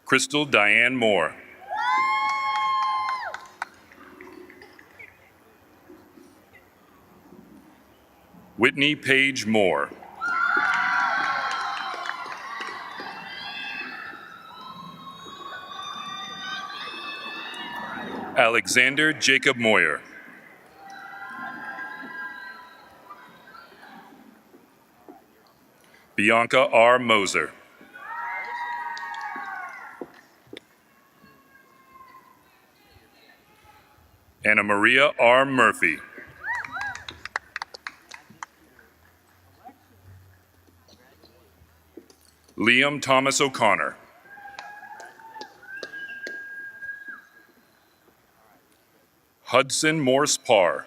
Crystal Diane Moore. Whitney Page Moore. Alexander Jacob Moyer. Bianca R. Moser. Anna Maria R. Murphy. Liam Thomas O'Connor. Hudson Morse Parr.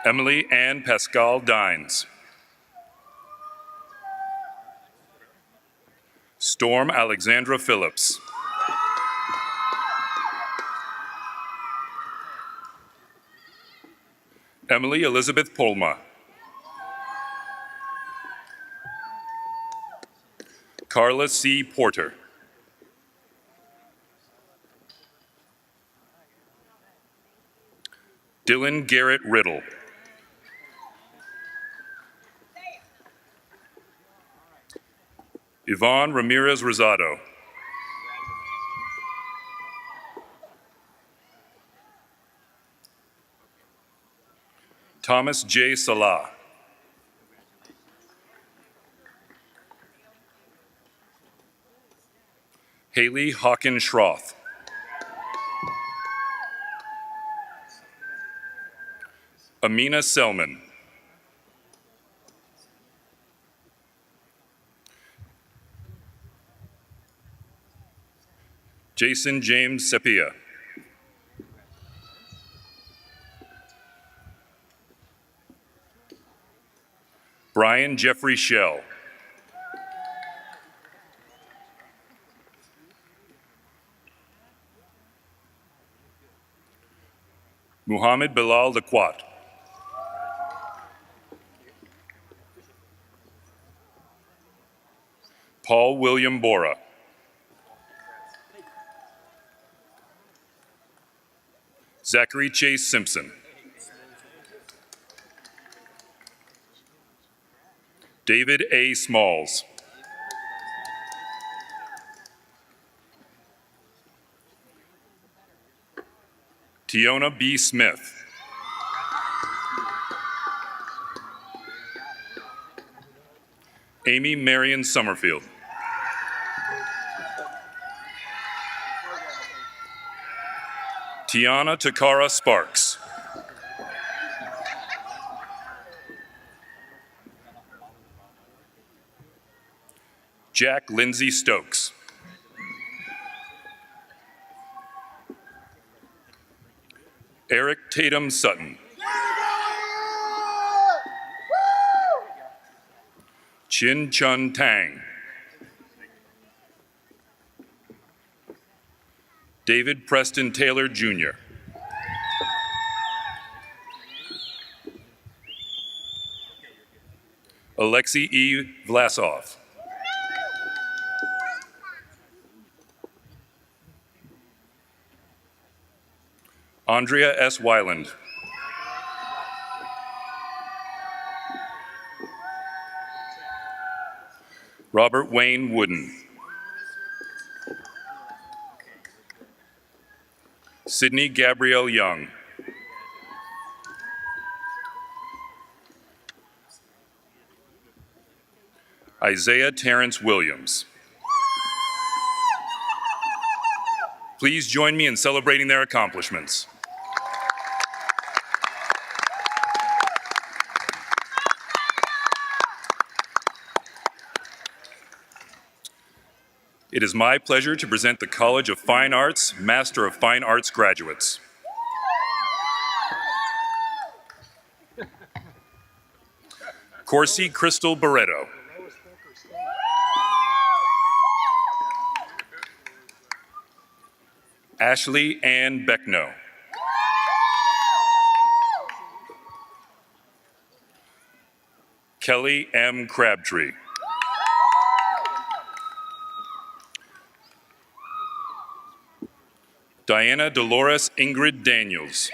Emily Ann Pascal Dines. Storm Alexandra Phillips. Emily Elizabeth Polma. Carla C. Porter. Dylan Garrett Riddle. Yvonne Ramirez Rosado. Thomas J. Salah. Haley Hawken Schroth. Amina Selman. Jason James Sepia. Brian Jeffrey Shell. Muhammad Bilal Laquat. Paul William Bora. Zachary Chase Simpson. David A. Smalls. Tiona B. Smith. Amy Marion Summerfield. Tiana Takara Sparks. Jack Lindsay Stokes. Eric Tatum Sutton. Chin Chun Tang. David Preston Taylor, Jr. Alexei E. Vlasov. Andrea S. Weiland. Robert Wayne Wooden. Sydney Gabrielle Young. Isaiah Terrence Williams. Please join me in celebrating their accomplishments. It is my pleasure to present the College of Fine Arts Master of Fine Arts graduates. Corsi Crystal Barreto. Ashley Ann Beckno. Kelly M. Crabtree. Diana Dolores Ingrid Daniels.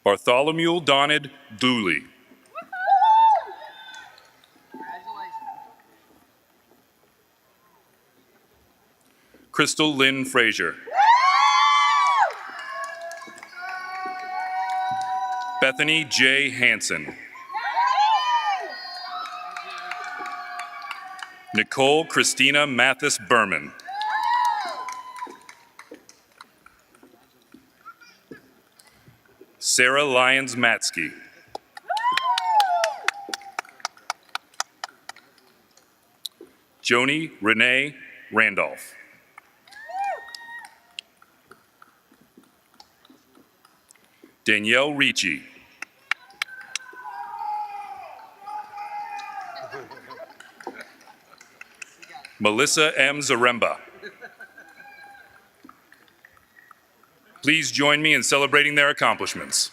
Bartholomew Donald Dooley. Crystal Lynn Frazier. Bethany J. Hansen. Nicole Christina Mathis Berman. Sarah Lyons Matsky. Joni Renee Randolph. Danielle Ricci. Melissa M. Zaremba. Please join me in celebrating their accomplishments.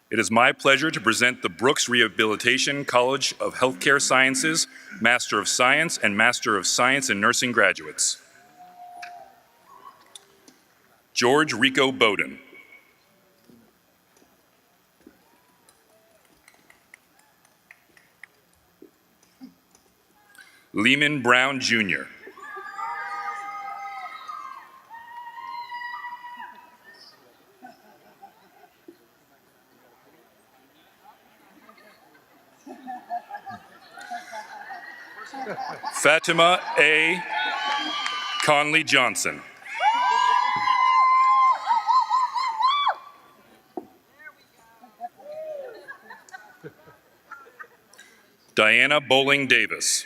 It is my pleasure to present the Brooks Rehabilitation College of Healthcare Sciences Master of Science and Master of Science in Nursing graduates. George Rico Bowden. Lehman Brown Jr., Fatima A. Conley Johnson, Diana Bowling Davis,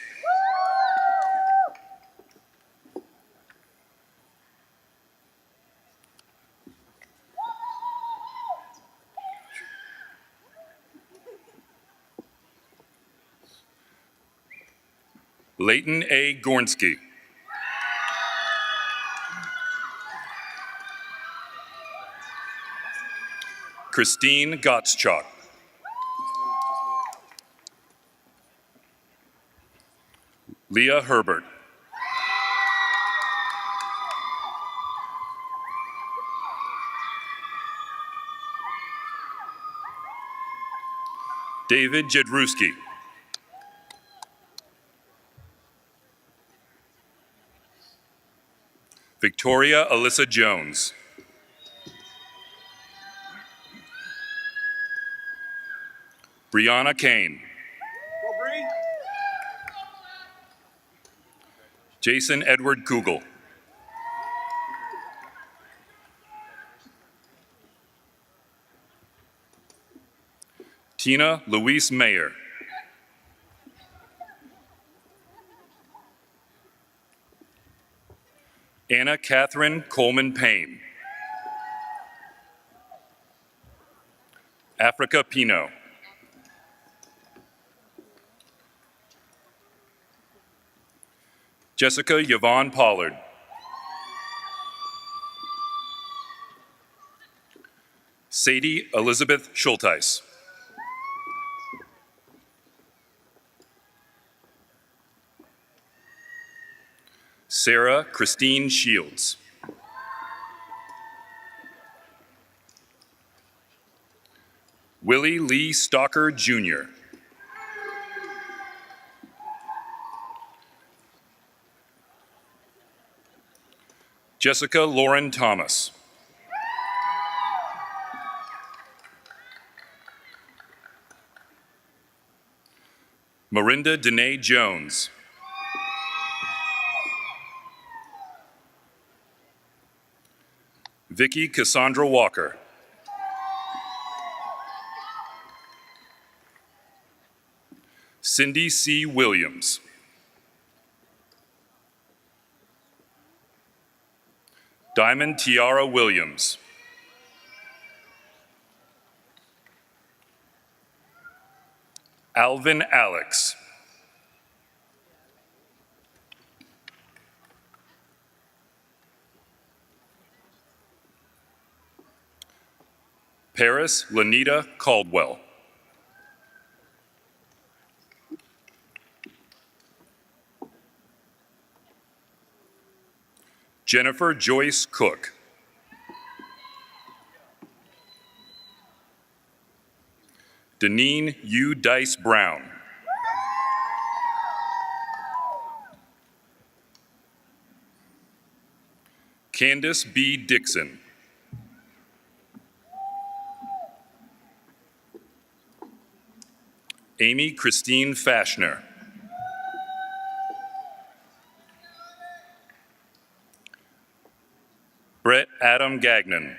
Leighton A. Gornsky, Christine Gottschalk, Leah Herbert, David Jedruski, Victoria Alyssa Jones, Brianna Kane, Jason Edward Kugel, Tina Louise Mayer, Anna Catherine Coleman Payne, Africa Pino, Jessica Yvonne Pollard, Sadie Elizabeth Schulteis, Sarah Christine Shields, Willie Lee Stalker Jr., Jessica Lauren Thomas, Marinda Danae Jones, Vicky Cassandra Walker, Cindy C. Williams, Diamond Tiara Williams, Alvin Alex, Paris Lanita Caldwell, Jennifer Joyce Cook, Deneen U. Dice Brown, Candace B. Dixon, Amy Christine Fashner, Brett Adam Gagnon,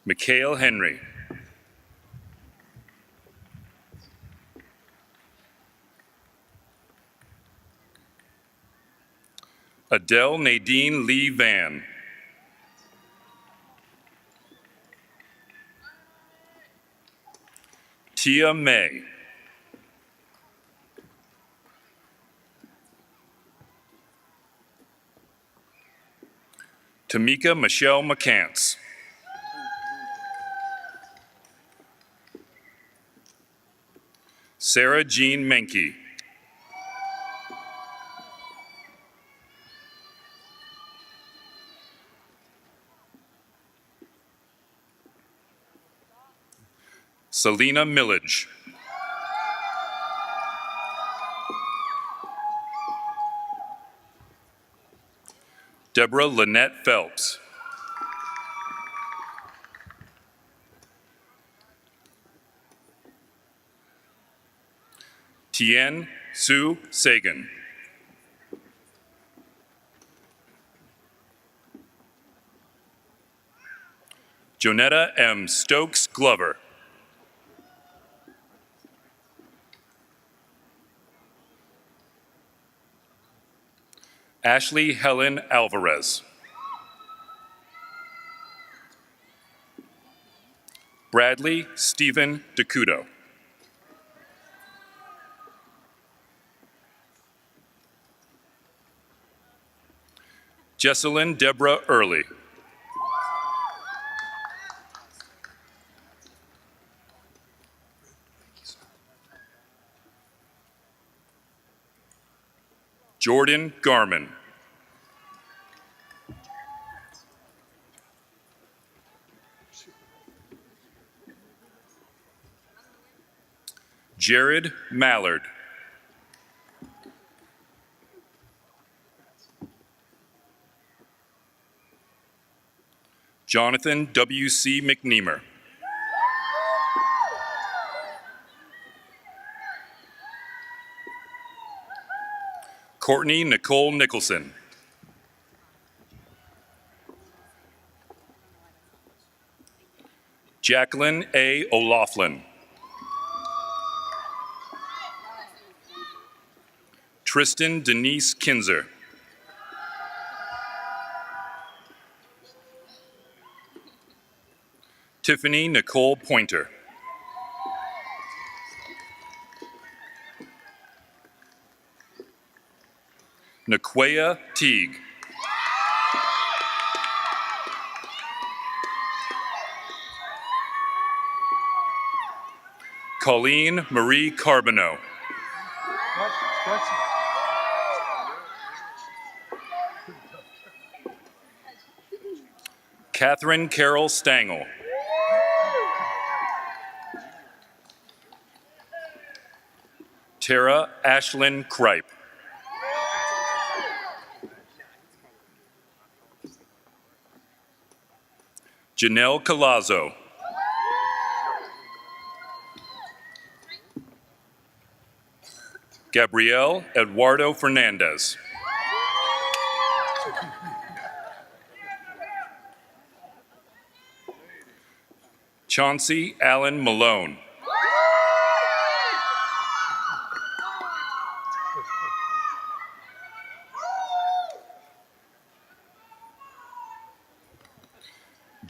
Mikhail Henry, Adele Nadine Lee Van, Tia May, Tamika Michelle McCants, Sarah Jean Menke, Selena Millage. Deborah Lynette Phelps. Tien Sue Sagan. Jonetta M. Stokes Glover. Ashley Helen Alvarez. Bradley Stephen DeCudo. Jesselyn Deborah Early. Jordan Garman. Jared Mallard. Jonathan W.C. McNeamer. Courtney Nicole Nicholson. Jacqueline A. O'Laughlin. Tristan Denise Kinzer. Tiffany Nicole Pointer. Naquaya Teague. Colleen Marie Carbonneau. Catherine Carol Stangl. Tara Ashlyn Kripe. Janelle Colazzo. Gabrielle Eduardo Fernandez. Chauncey Allen Malone.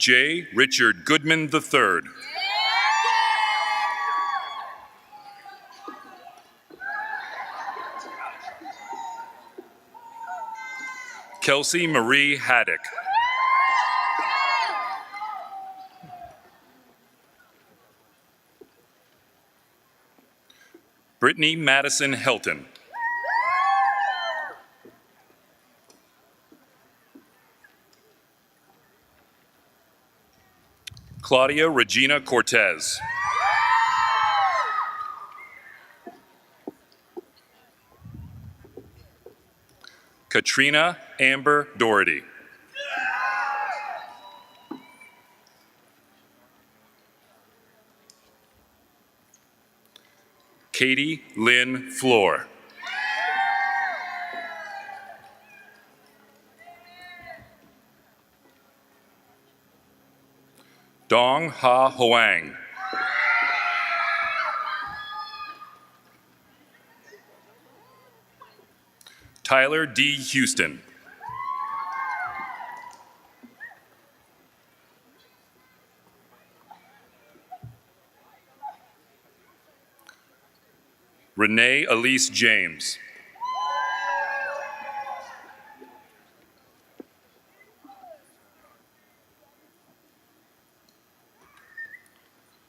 J. Richard Goodman III. Kelsey Marie Haddock. Brittany Madison Helton. Claudia Regina Cortez. Katrina Amber Doherty. Katie Lynn Floor. Dong Ha Hoang. Tyler D. Houston. Renee Elise James.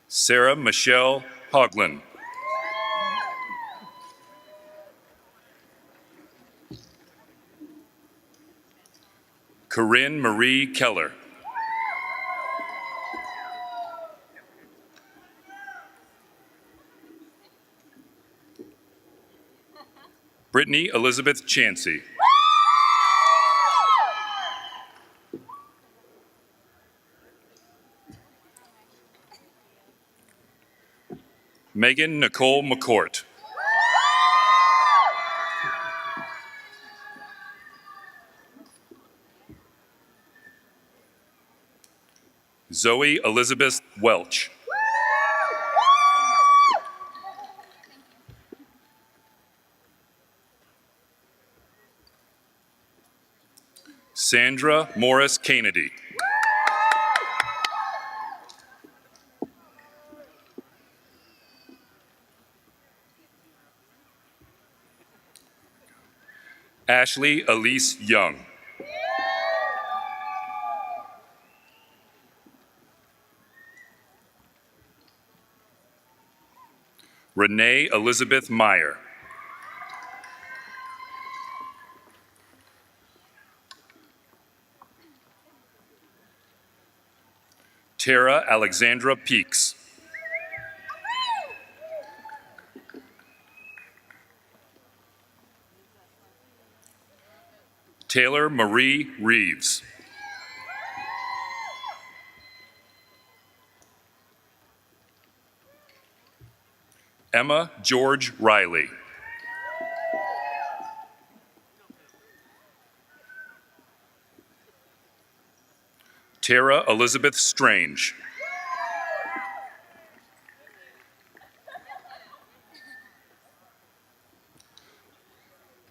Sarah Michelle Hoglin. Corinne Marie Keller. Brittany Elizabeth Chansey. Megan Nicole McCourt. Zoe Elizabeth Welch. Sandra Morris Kennedy. Ashley Elise Young. Renee Elizabeth Meyer. Tara Alexandra Peaks. Taylor Marie Reeves. Emma George Riley. Tara Elizabeth Strange.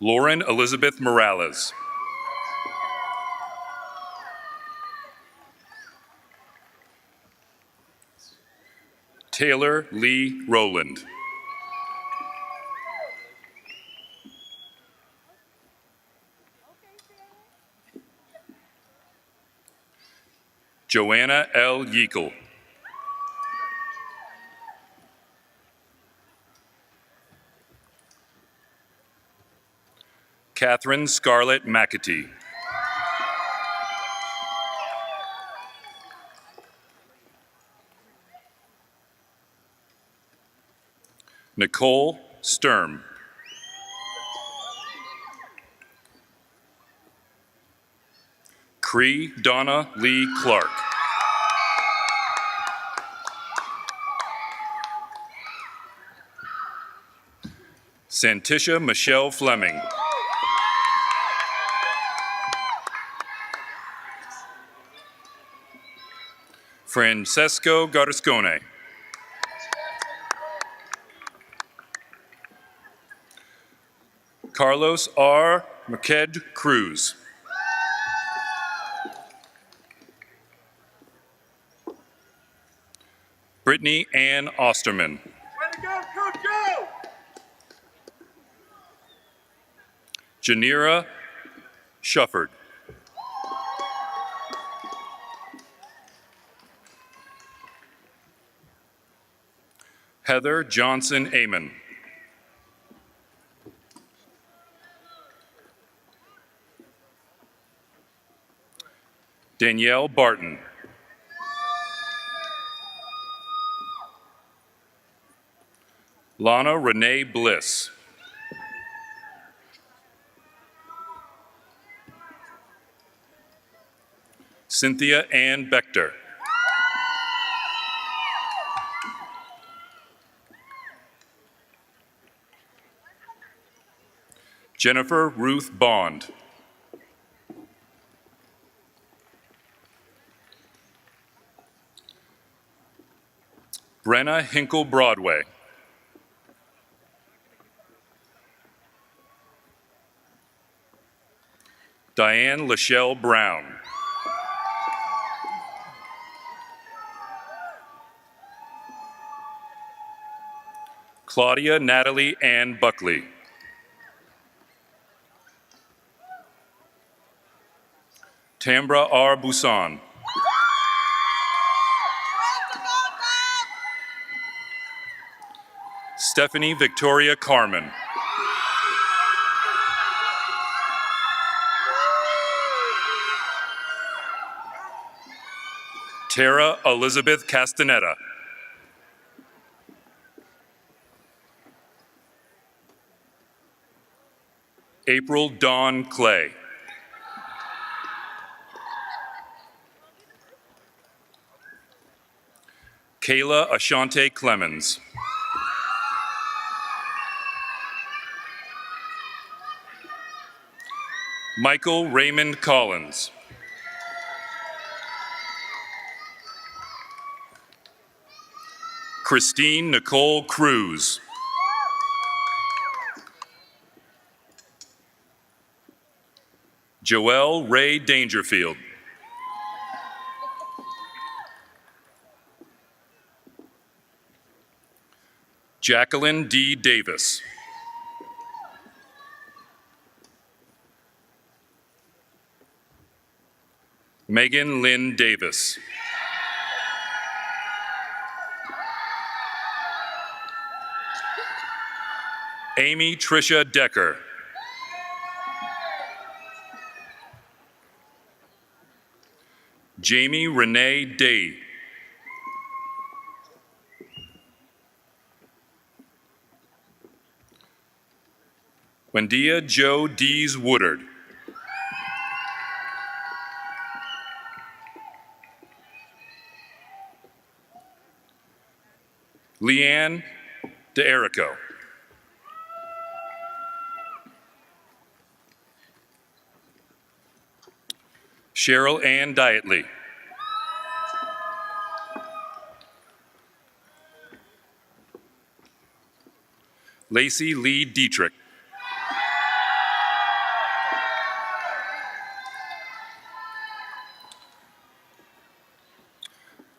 Lauren Elizabeth Morales. Taylor Lee Rowland. Joanna L. Yeakel. Catherine Scarlett McAtee. Nicole Sturm. Cree Donna Lee Clark. Santisha Michelle Fleming. Francesco Gariscone. Carlos R. Marquez Cruz. Brittany Ann Osterman. Way to go, Coach Joe! Janira Shufford. Heather Johnson Amon. Danielle Barton. Lana Renee Bliss. Cynthia Ann Bechter. Jennifer Ruth Bond. Brenna Hinkle Broadway. Diane Lachelle Brown. Claudia Natalie Ann Buckley. Tambra R. Busan. Stephanie Victoria Carmen. Tara Elizabeth Castaneda. April Dawn Clay. Kayla Ashante Clemens. Michael Raymond Collins. Christine Nicole Cruz. Joelle Ray Dangerfield. Jacqueline D. Davis. Megan Lynn Davis. Amy Tricia Decker. Jamie Renee Day. Wendia Joe Dees Woodard. Leanne DeErico. Cheryl Ann Dietley. Lacey Lee Dietrich.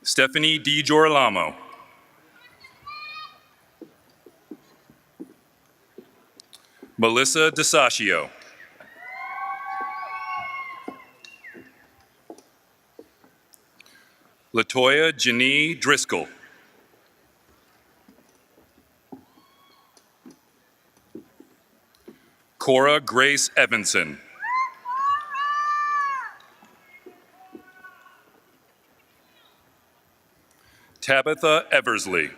Stephanie Di Girolamo. Melissa DeSascio. Latoya Janee Driscoll. Cora Grace Evanson. Tabitha Eversley.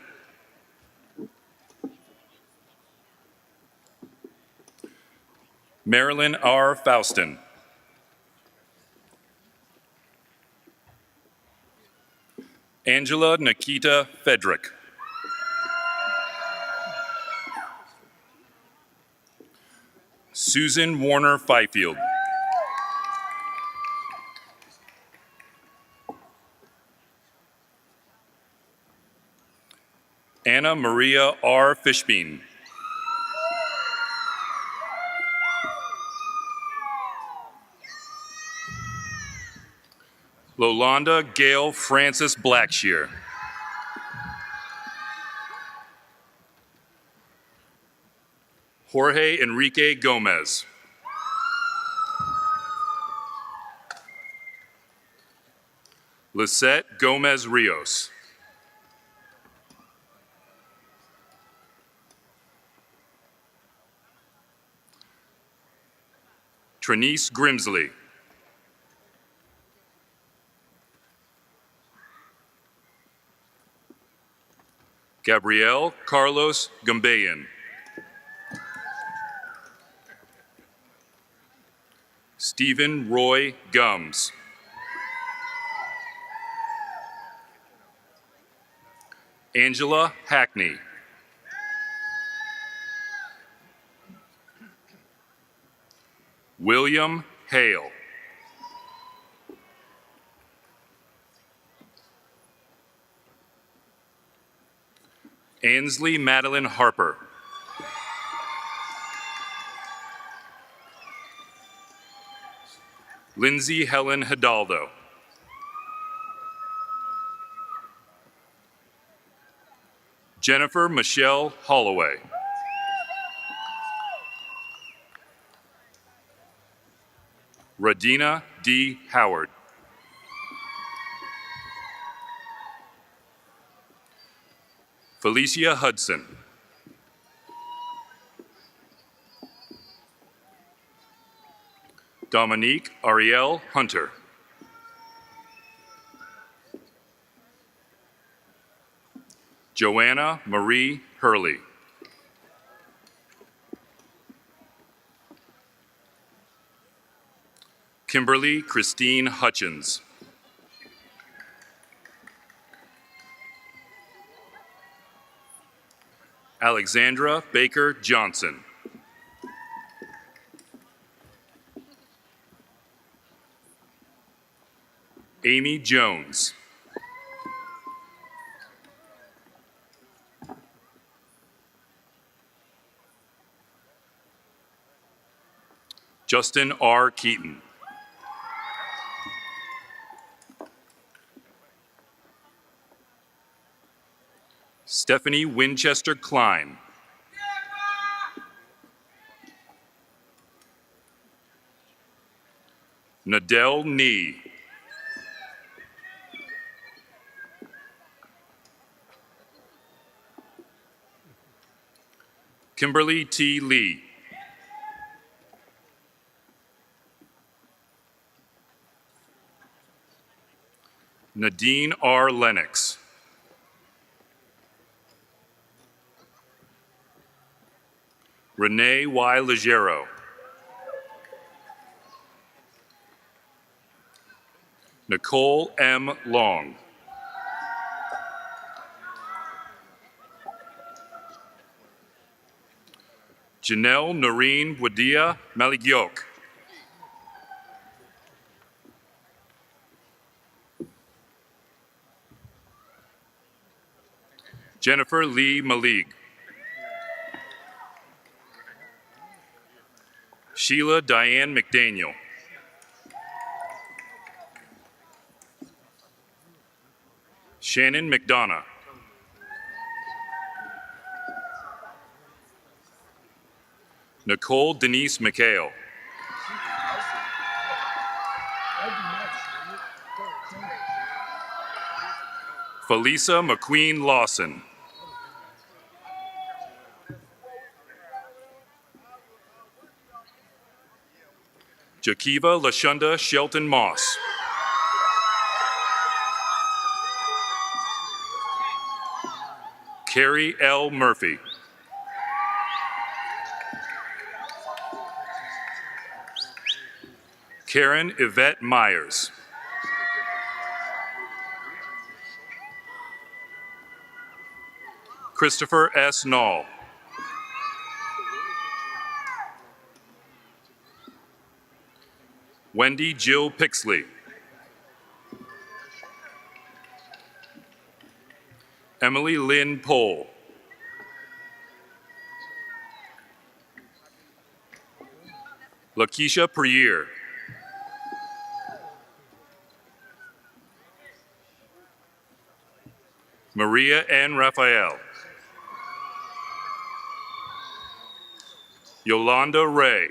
Marilyn R. Faustin. Angela Nikita Fedrick. Susan Warner Fifield. Anna Maria R. Fishbein. Lolanda Gail Francis Blackshear. Jorge Enrique Gomez. Lisette Gomez Rios. Trinice Grimsley. Gabrielle Carlos Gambayan. Stephen Roy Gums. Angela Hackney. William Hale. Ansley Madeline Harper. Lindsay Helen Hidalgo. Jennifer Michelle Holloway. Radina D. Howard. Felicia Hudson. Dominique Ariel Hunter. Joanna Marie Hurley. Kimberly Christine Hutchins. Alexandra Baker Johnson. Amy Jones. Justin R. Keaton. Stephanie Winchester Klein. Nadell Nee. Kimberly T. Lee. Nadine R. Lennox. Renee Y. Legero. Nicole M. Long. Janelle Noreen Wadia Maligyok. Jennifer Lee Malig. Sheila Diane McDaniel. Shannon McDonough. Nicole Denise McHale. Felisa McQueen Lawson. Jakiva Lashunda Shelton Moss. Carrie L. Murphy. Karen Yvette Myers. Christopher S. Nall. Wendy Jill Pixley. Emily Lynn Pohl. Lakeisha Prier. Maria N. Raphael. Yolanda Ray.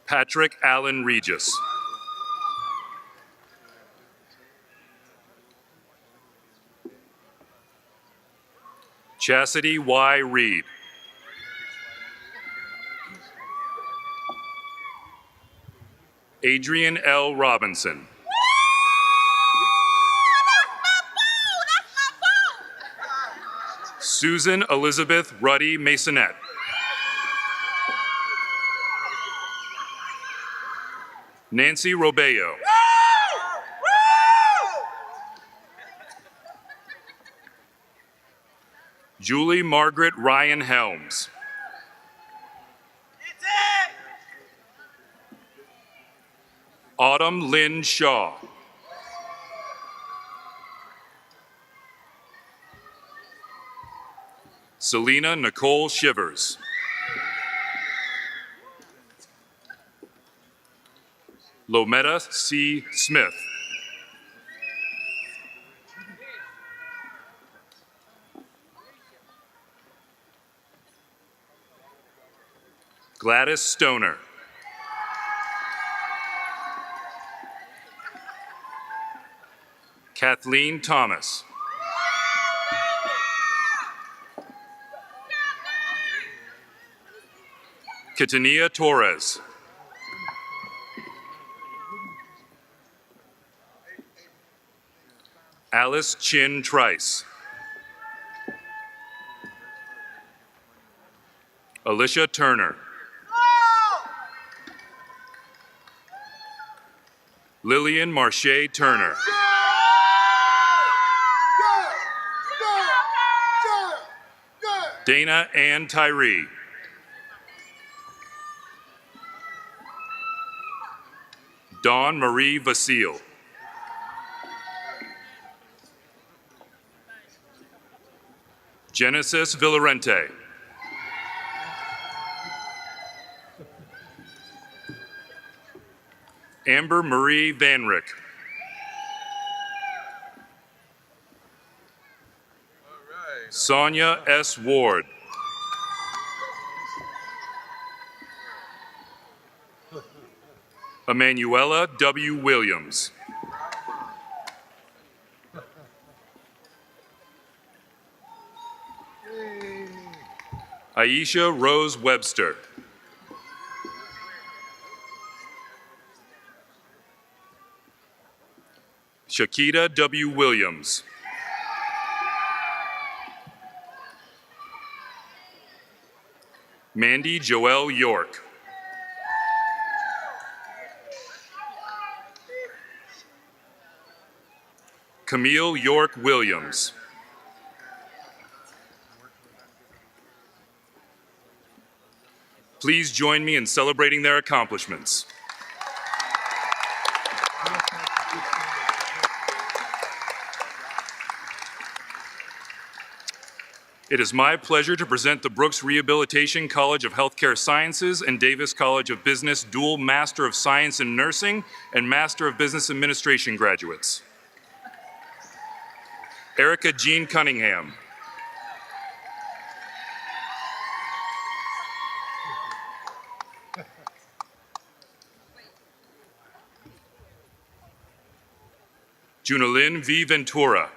Patrick Allen Regis. Chastity Y. Reed. Adrian L. Robinson. Susan Elizabeth Ruddy Masonette. Nancy Robello. Julie Margaret Ryan Helms. Autumn Lynn Shaw. Selena Nicole Shivers. Lometta C. Smith. Gladys Stoner. Kathleen Thomas. Kitania Torres. Alice Chin Trice. Alicia Turner. Lillian Marche Turner. Dana Ann Tyree. Dawn Marie Vasile. Genesis Villarente. Amber Marie Vanrick. Sonia S. Ward. Emanuela W. Williams. Aisha Rose Webster. Shakita W. Williams. Mandy Joelle York. Camille York Williams. Please join me in celebrating their accomplishments. It is my pleasure to present the Brooks Rehabilitation College of Healthcare Sciences and Davis College of Business dual Master of Science in Nursing and Master of Business Administration graduates. Erica Jean Cunningham. Junalyn V. Ventura.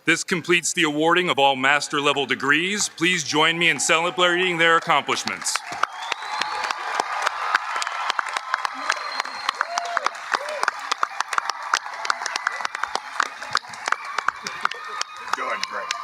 This completes the awarding of all master-level degrees. Please join me in celebrating their accomplishments. Doing great.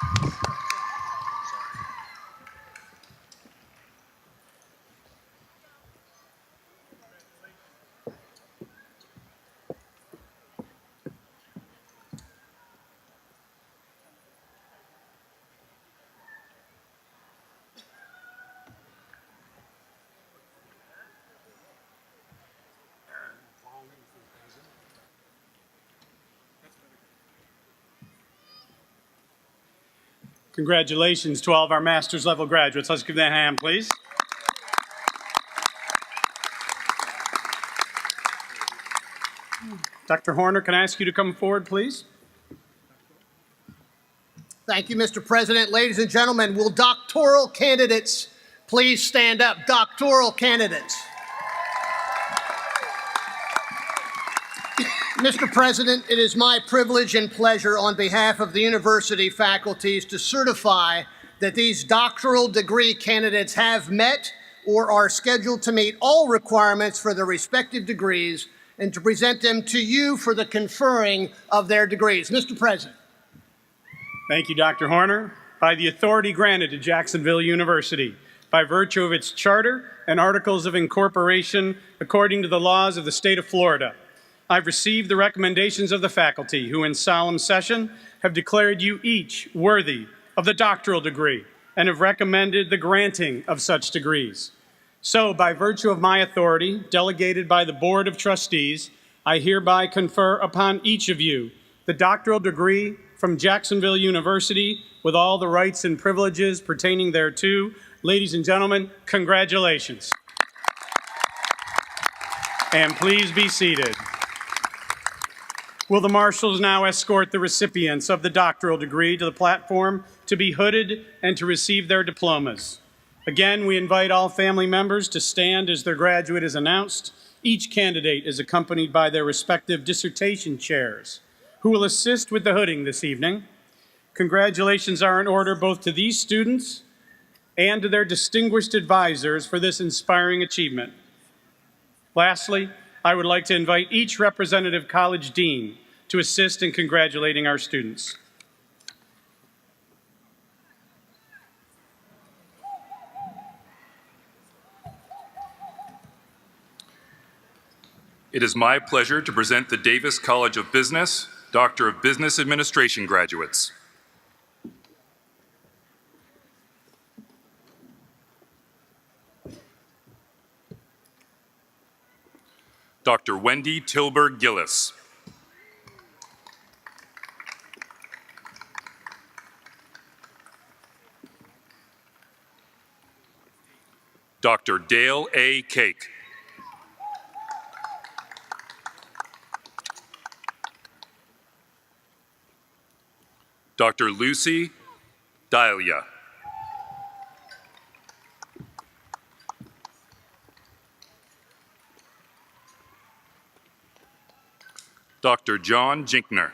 Congratulations to all of our master's level graduates. Let's give them a hand, please. Dr. Horner, can I ask you to come forward, please? Thank you, Mr. President. Ladies and gentlemen, will doctoral candidates please stand up? Doctoral candidates. Mr. President, it is my privilege and pleasure on behalf of the university faculties to certify that these doctoral degree candidates have met or are scheduled to meet all requirements for their respective degrees and to present them to you for the conferring of their degrees. Mr. President. Thank you, Dr. Horner. By the authority granted to Jacksonville University, by virtue of its charter and articles of incorporation according to the laws of the state of Florida, I've received the recommendations of the faculty who in solemn session have declared you each worthy of the doctoral degree and have recommended the granting of such degrees. So, by virtue of my authority, delegated by the Board of Trustees, I hereby confer upon each of you the doctoral degree from Jacksonville University with all the rights and privileges pertaining thereto. Ladies and gentlemen, congratulations. And please be seated. Will the marshals now escort the recipients of the doctoral degree to the platform to be hooded and to receive their diplomas? Again, we invite all family members to stand as their graduate is announced. Each candidate is accompanied by their respective dissertation chairs, who will assist with the hooding this evening. Congratulations are in order both to these students and to their distinguished advisors for this inspiring achievement. Lastly, I would like to invite each representative college dean to assist in congratulating our students. It is my pleasure to present the Davis College of Business Doctor of Business Administration graduates. Dr. Wendy Tilburg Gillis. Dr. Dale A. Cake. Dr. Lucy Dahlia. Dr. John Jinkner.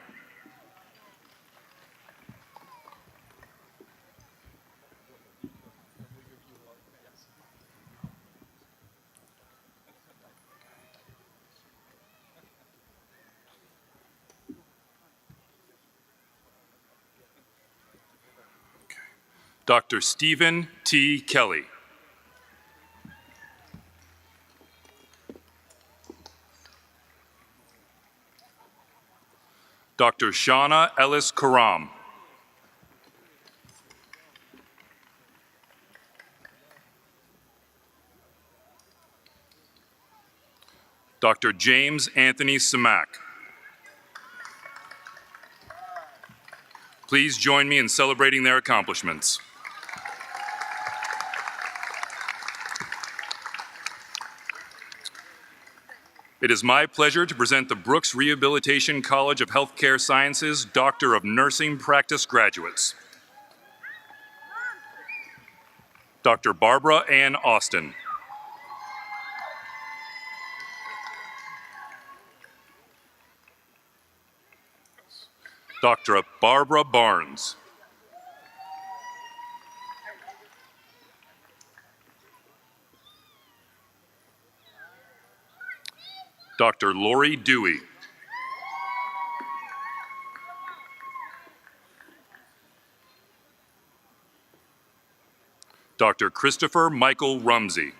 Dr. Stephen T. Kelly. Dr. Shauna Ellis Karam. Dr. James Anthony Samak. Please join me in celebrating their accomplishments. It is my pleasure to present the Brooks Rehabilitation College of Healthcare Sciences Doctor of Nursing Practice graduates. Dr. Barbara Ann Austin. Dr. Barbara Barnes. Dr. Lori Dewey. Dr. Christopher Michael Rumsey.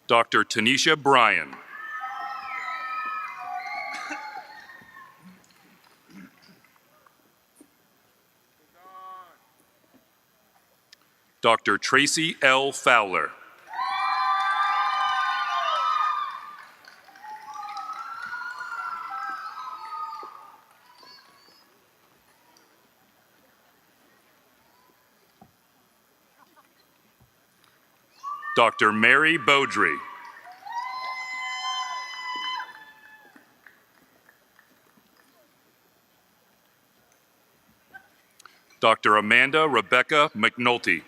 Dr. Tanisha Bryan. Dr. Tracy L. Fowler. Dr. Mary Beaudry. Dr. Amanda Rebecca McNulty.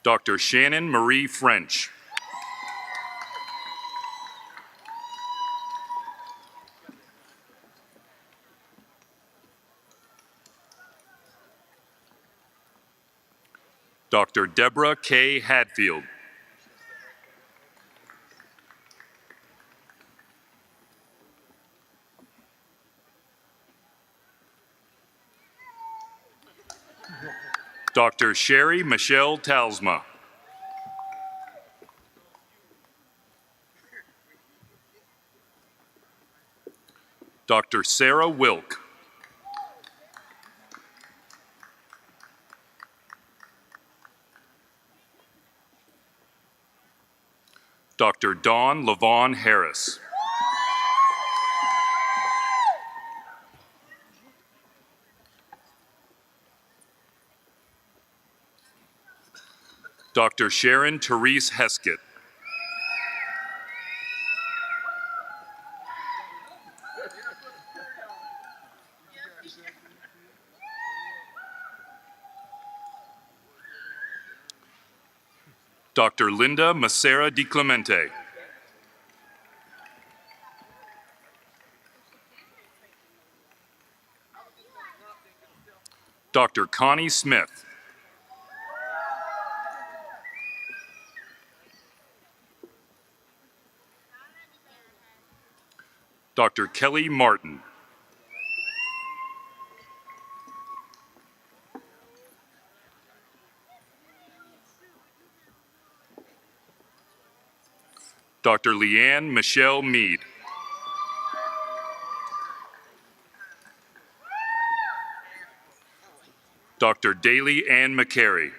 Dr. Shannon Marie French. Dr. Deborah K. Hadfield. Dr. Sherry Michelle Talsma. Dr. Sarah Wilk. Dr. Dawn LaVaughn Harris. Dr. Sharon Therese Heskett. Dr. Linda Macera Di Clemente. Dr. Connie Smith. Dr. Kelly Martin. Dr. Leanne Michelle Mead. Dr. Daly Ann McCary.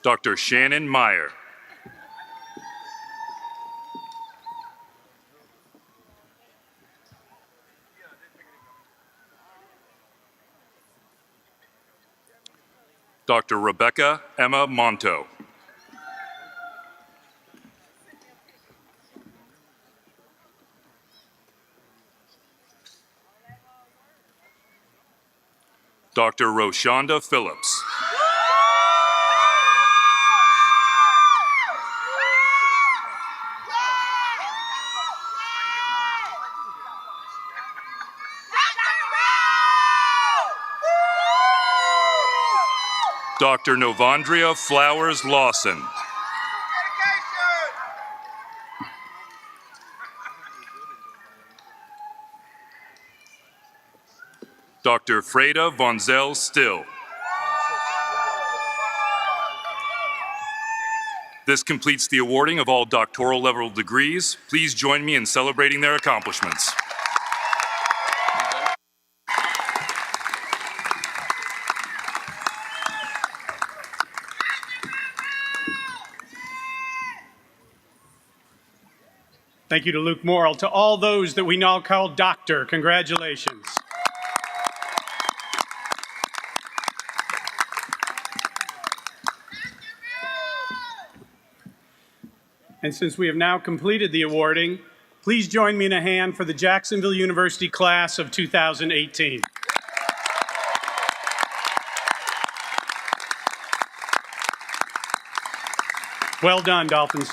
Dr. Shannon Meyer. Dr. Rebecca Emma Monto. Dr. Roshonda Phillips. Dr. Novandria Flowers Lawson. Dr. Freda Vonzel Still. This completes the awarding of all doctoral level degrees. Please join me in celebrating their accomplishments. Thank you to Luke Morrill. To all those that we now call Doctor, congratulations. And since we have now completed the awarding, please join me in a hand for the Jacksonville University class of 2018. Well done, Dolphins.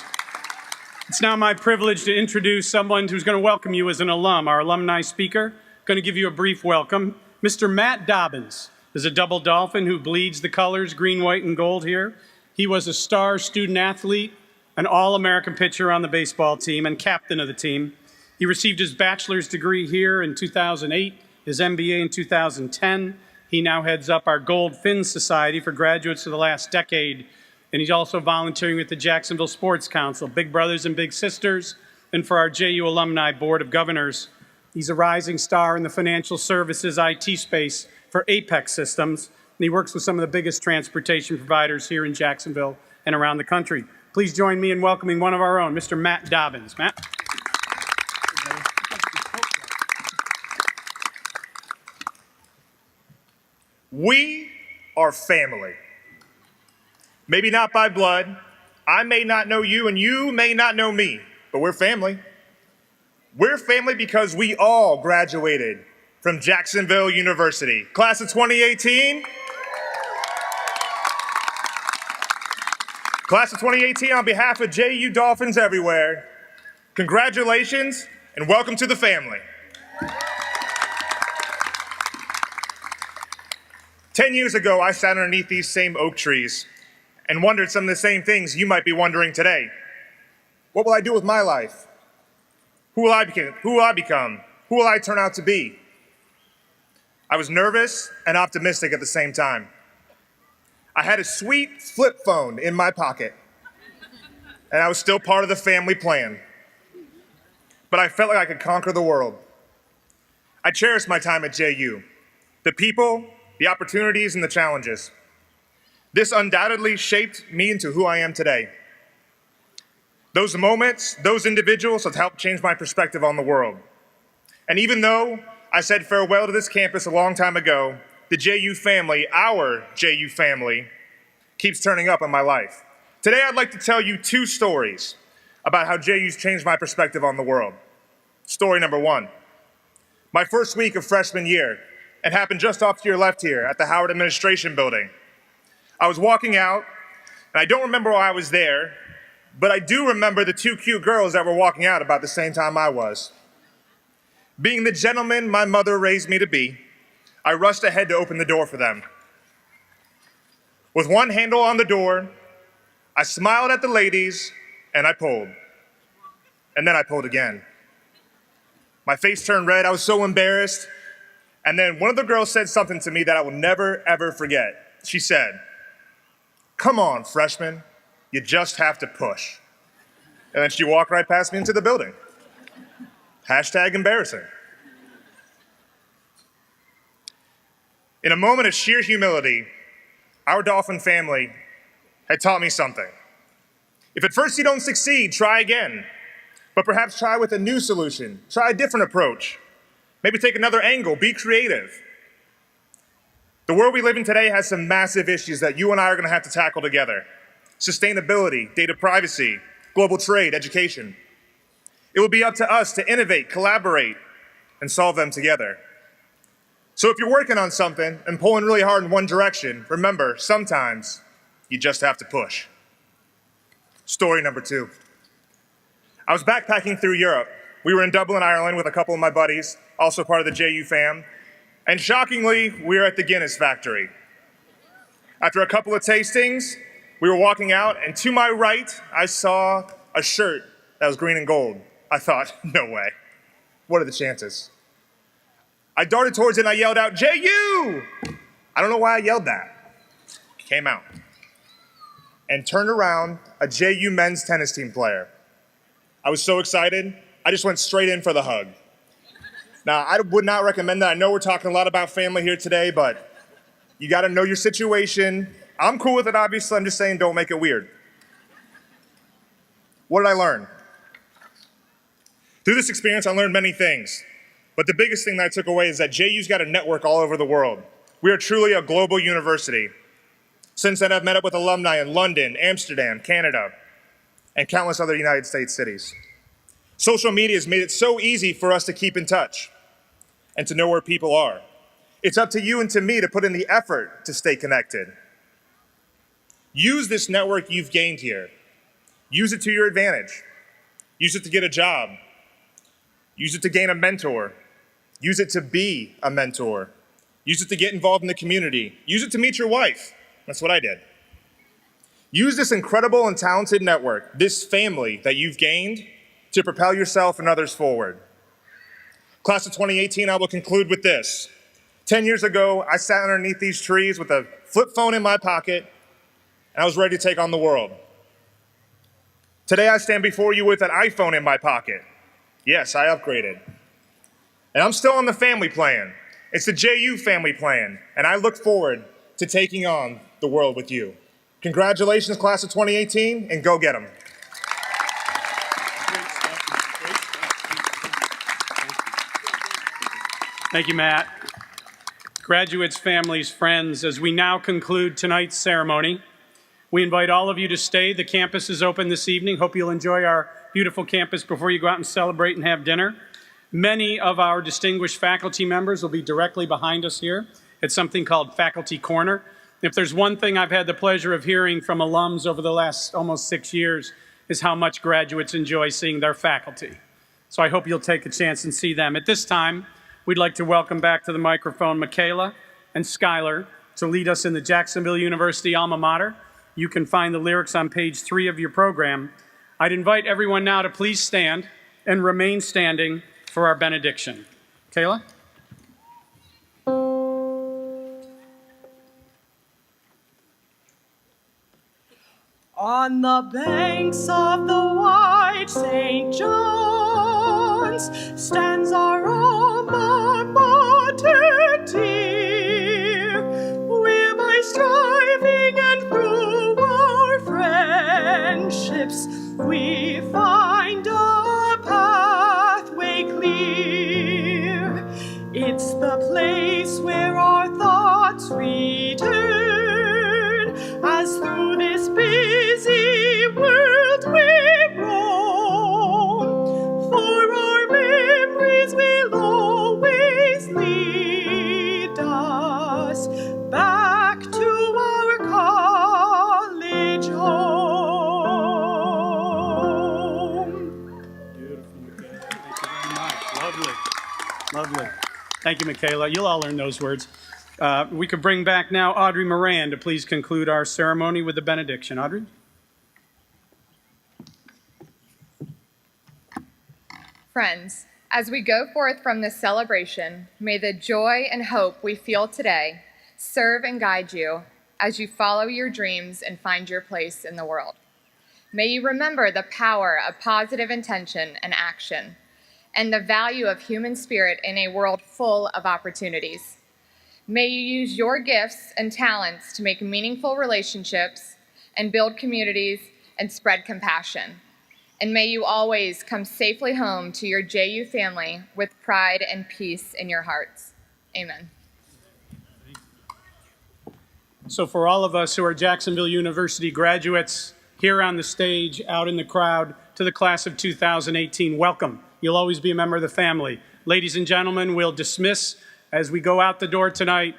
It's now my privilege to introduce someone who's going to welcome you as an alum, our alumni speaker. Going to give you a brief welcome. Mr. Matt Dobbins is a double Dolphin who bleeds the colors green, white, and gold here. He was a star student athlete, an All-American pitcher on the baseball team, and captain of the team. He received his bachelor's degree here in 2008, his MBA in 2010. He now heads up our Gold Fin Society for graduates of the last decade. And he's also volunteering with the Jacksonville Sports Council, Big Brothers and Big Sisters, and for our JU Alumni Board of Governors. He's a rising star in the financial services IT space for Apex Systems, and he works with some of the biggest transportation providers here in Jacksonville and around the country. Please join me in welcoming one of our own, Mr. Matt Dobbins. Matt. We are family. Maybe not by blood. I may not know you and you may not know me, but we're family. We're family because we all graduated from Jacksonville University. Class of 2018. Class of 2018, on behalf of JU Dolphins everywhere, congratulations and welcome to the family. 10 years ago, I sat underneath these same oak trees and wondered some of the same things you might be wondering today. What will I do with my life? Who will I become? Who will I become? Who will I turn out to be? I was nervous and optimistic at the same time. I had a sweet flip phone in my pocket, and I was still part of the family plan. But I felt like I could conquer the world. I cherished my time at JU, the people, the opportunities, and the challenges. This undoubtedly shaped me into who I am today. Those moments, those individuals have helped change my perspective on the world. And even though I said farewell to this campus a long time ago, the JU family, our JU family, keeps turning up in my life. Today I'd like to tell you two stories about how JU's changed my perspective on the world. Story number one. My first week of freshman year, it happened just off to your left here at the Howard Administration Building. I was walking out, and I don't remember why I was there, but I do remember the two cute girls that were walking out about the same time I was. Being the gentleman my mother raised me to be, I rushed ahead to open the door for them. With one handle on the door, I smiled at the ladies and I pulled. And then I pulled again. My face turned red. I was so embarrassed. And then one of the girls said something to me that I will never, ever forget. She said, "Come on, freshman, you just have to push." And then she walked right past me into the building. Hashtag embarrassing. In a moment of sheer humility, our Dolphin family had taught me something. If at first you don't succeed, try again. But perhaps try with a new solution. Try a different approach. Maybe take another angle. Be creative. The world we live in today has some massive issues that you and I are going to have to tackle together. Sustainability, data privacy, global trade, education. It will be up to us to innovate, collaborate, and solve them together. So if you're working on something and pulling really hard in one direction, remember, sometimes you just have to push. Story number 2. I was backpacking through Europe. We were in Dublin, Ireland with a couple of my buddies, also part of the JU fam. And shockingly, we were at the Guinness factory. After a couple of tastings, we were walking out, and to my right, I saw a shirt that was green and gold. I thought, no way. What are the chances? I darted towards it and I yelled out, "JU!" I don't know why I yelled that. Came out. And turned around, a JU men's tennis team player. I was so excited, I just went straight in for the hug. Now, I would not recommend that. I know we're talking a lot about family here today, but you gotta know your situation. I'm cool with it, obviously. I'm just saying don't make it weird. What did I learn? Through this experience, I learned many things. But the biggest thing that I took away is that JU's got a network all over the world. We are truly a global university. Since then, I've met up with alumni in London, Amsterdam, Canada, and countless other United States cities. Social media has made it so easy for us to keep in touch and to know where people are. It's up to you and to me to put in the effort to stay connected. Use this network you've gained here. Use it to your advantage. Use it to get a job. Use it to gain a mentor. Use it to be a mentor. Use it to get involved in the community. Use it to meet your wife. That's what I did. Use this incredible and talented network, this family that you've gained, to propel yourself and others forward. Class of 2018, I will conclude with this. 10 years ago, I sat underneath these trees with a flip phone in my pocket, and I was ready to take on the world. Today, I stand before you with an iPhone in my pocket. Yes, I upgraded. And I'm still on the family plan. It's the JU family plan, and I look forward to taking on the world with you. Congratulations, class of 2018, and go get them. Thank you, Matt. Graduates, families, friends, as we now conclude tonight's ceremony, we invite all of you to stay. The campus is open this evening. Hope you'll enjoy our beautiful campus before you go out and celebrate and have dinner. Many of our distinguished faculty members will be directly behind us here at something called Faculty Corner. If there's one thing I've had the pleasure of hearing from alums over the last almost 6 years is how much graduates enjoy seeing their faculty. So I hope you'll take a chance and see them. At this time, we'd like to welcome back to the microphone Michaela and Skylar to lead us in the Jacksonville University alma mater. You can find the lyrics on page 3 of your program. I'd invite everyone now to please stand and remain standing for our benediction. Kayla? On the banks of the wide St. John's stands our alma mater dear, where by striving and through our friendships we find a pathway clear. It's the place where our thoughts return as through this busy world we roam, for our memories will Lovely. Lovely. Thank you, Michaela. You'll all learn those words. We could bring back now Audrey Moran to please conclude our ceremony with the benediction. Audrey? Friends, as we go forth from this celebration, may the joy and hope we feel today serve and guide you as you follow your dreams and find your place in the world. May you remember the power of positive intention and action, and the value of human spirit in a world full of opportunities. May you use your gifts and talents to make meaningful relationships and build communities and spread compassion. And may you always come safely home to your JU family with pride and peace in your hearts. Amen. So for all of us who are Jacksonville University graduates, here on the stage, out in the crowd, to the class of 2018, welcome. You'll always be a member of the family. Ladies and gentlemen, we'll dismiss as we go out the door tonight.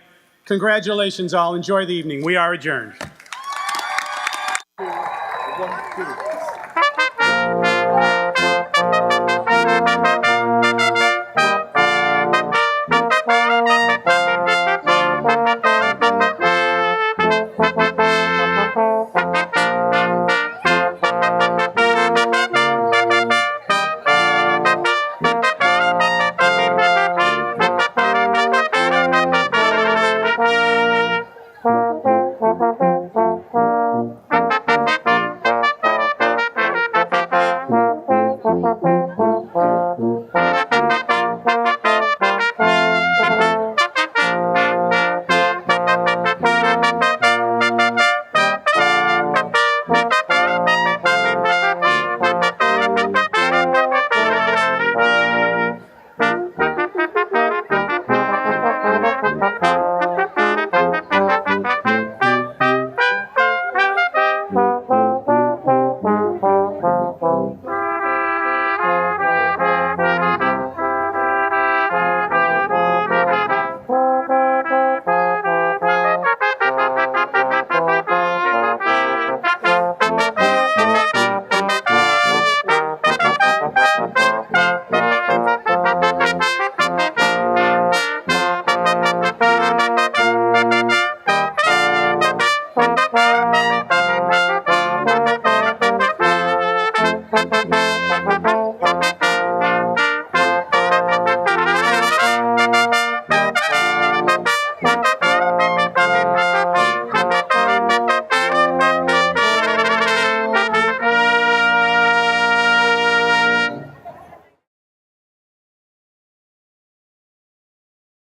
Congratulations all. Enjoy the evening. We are adjourned.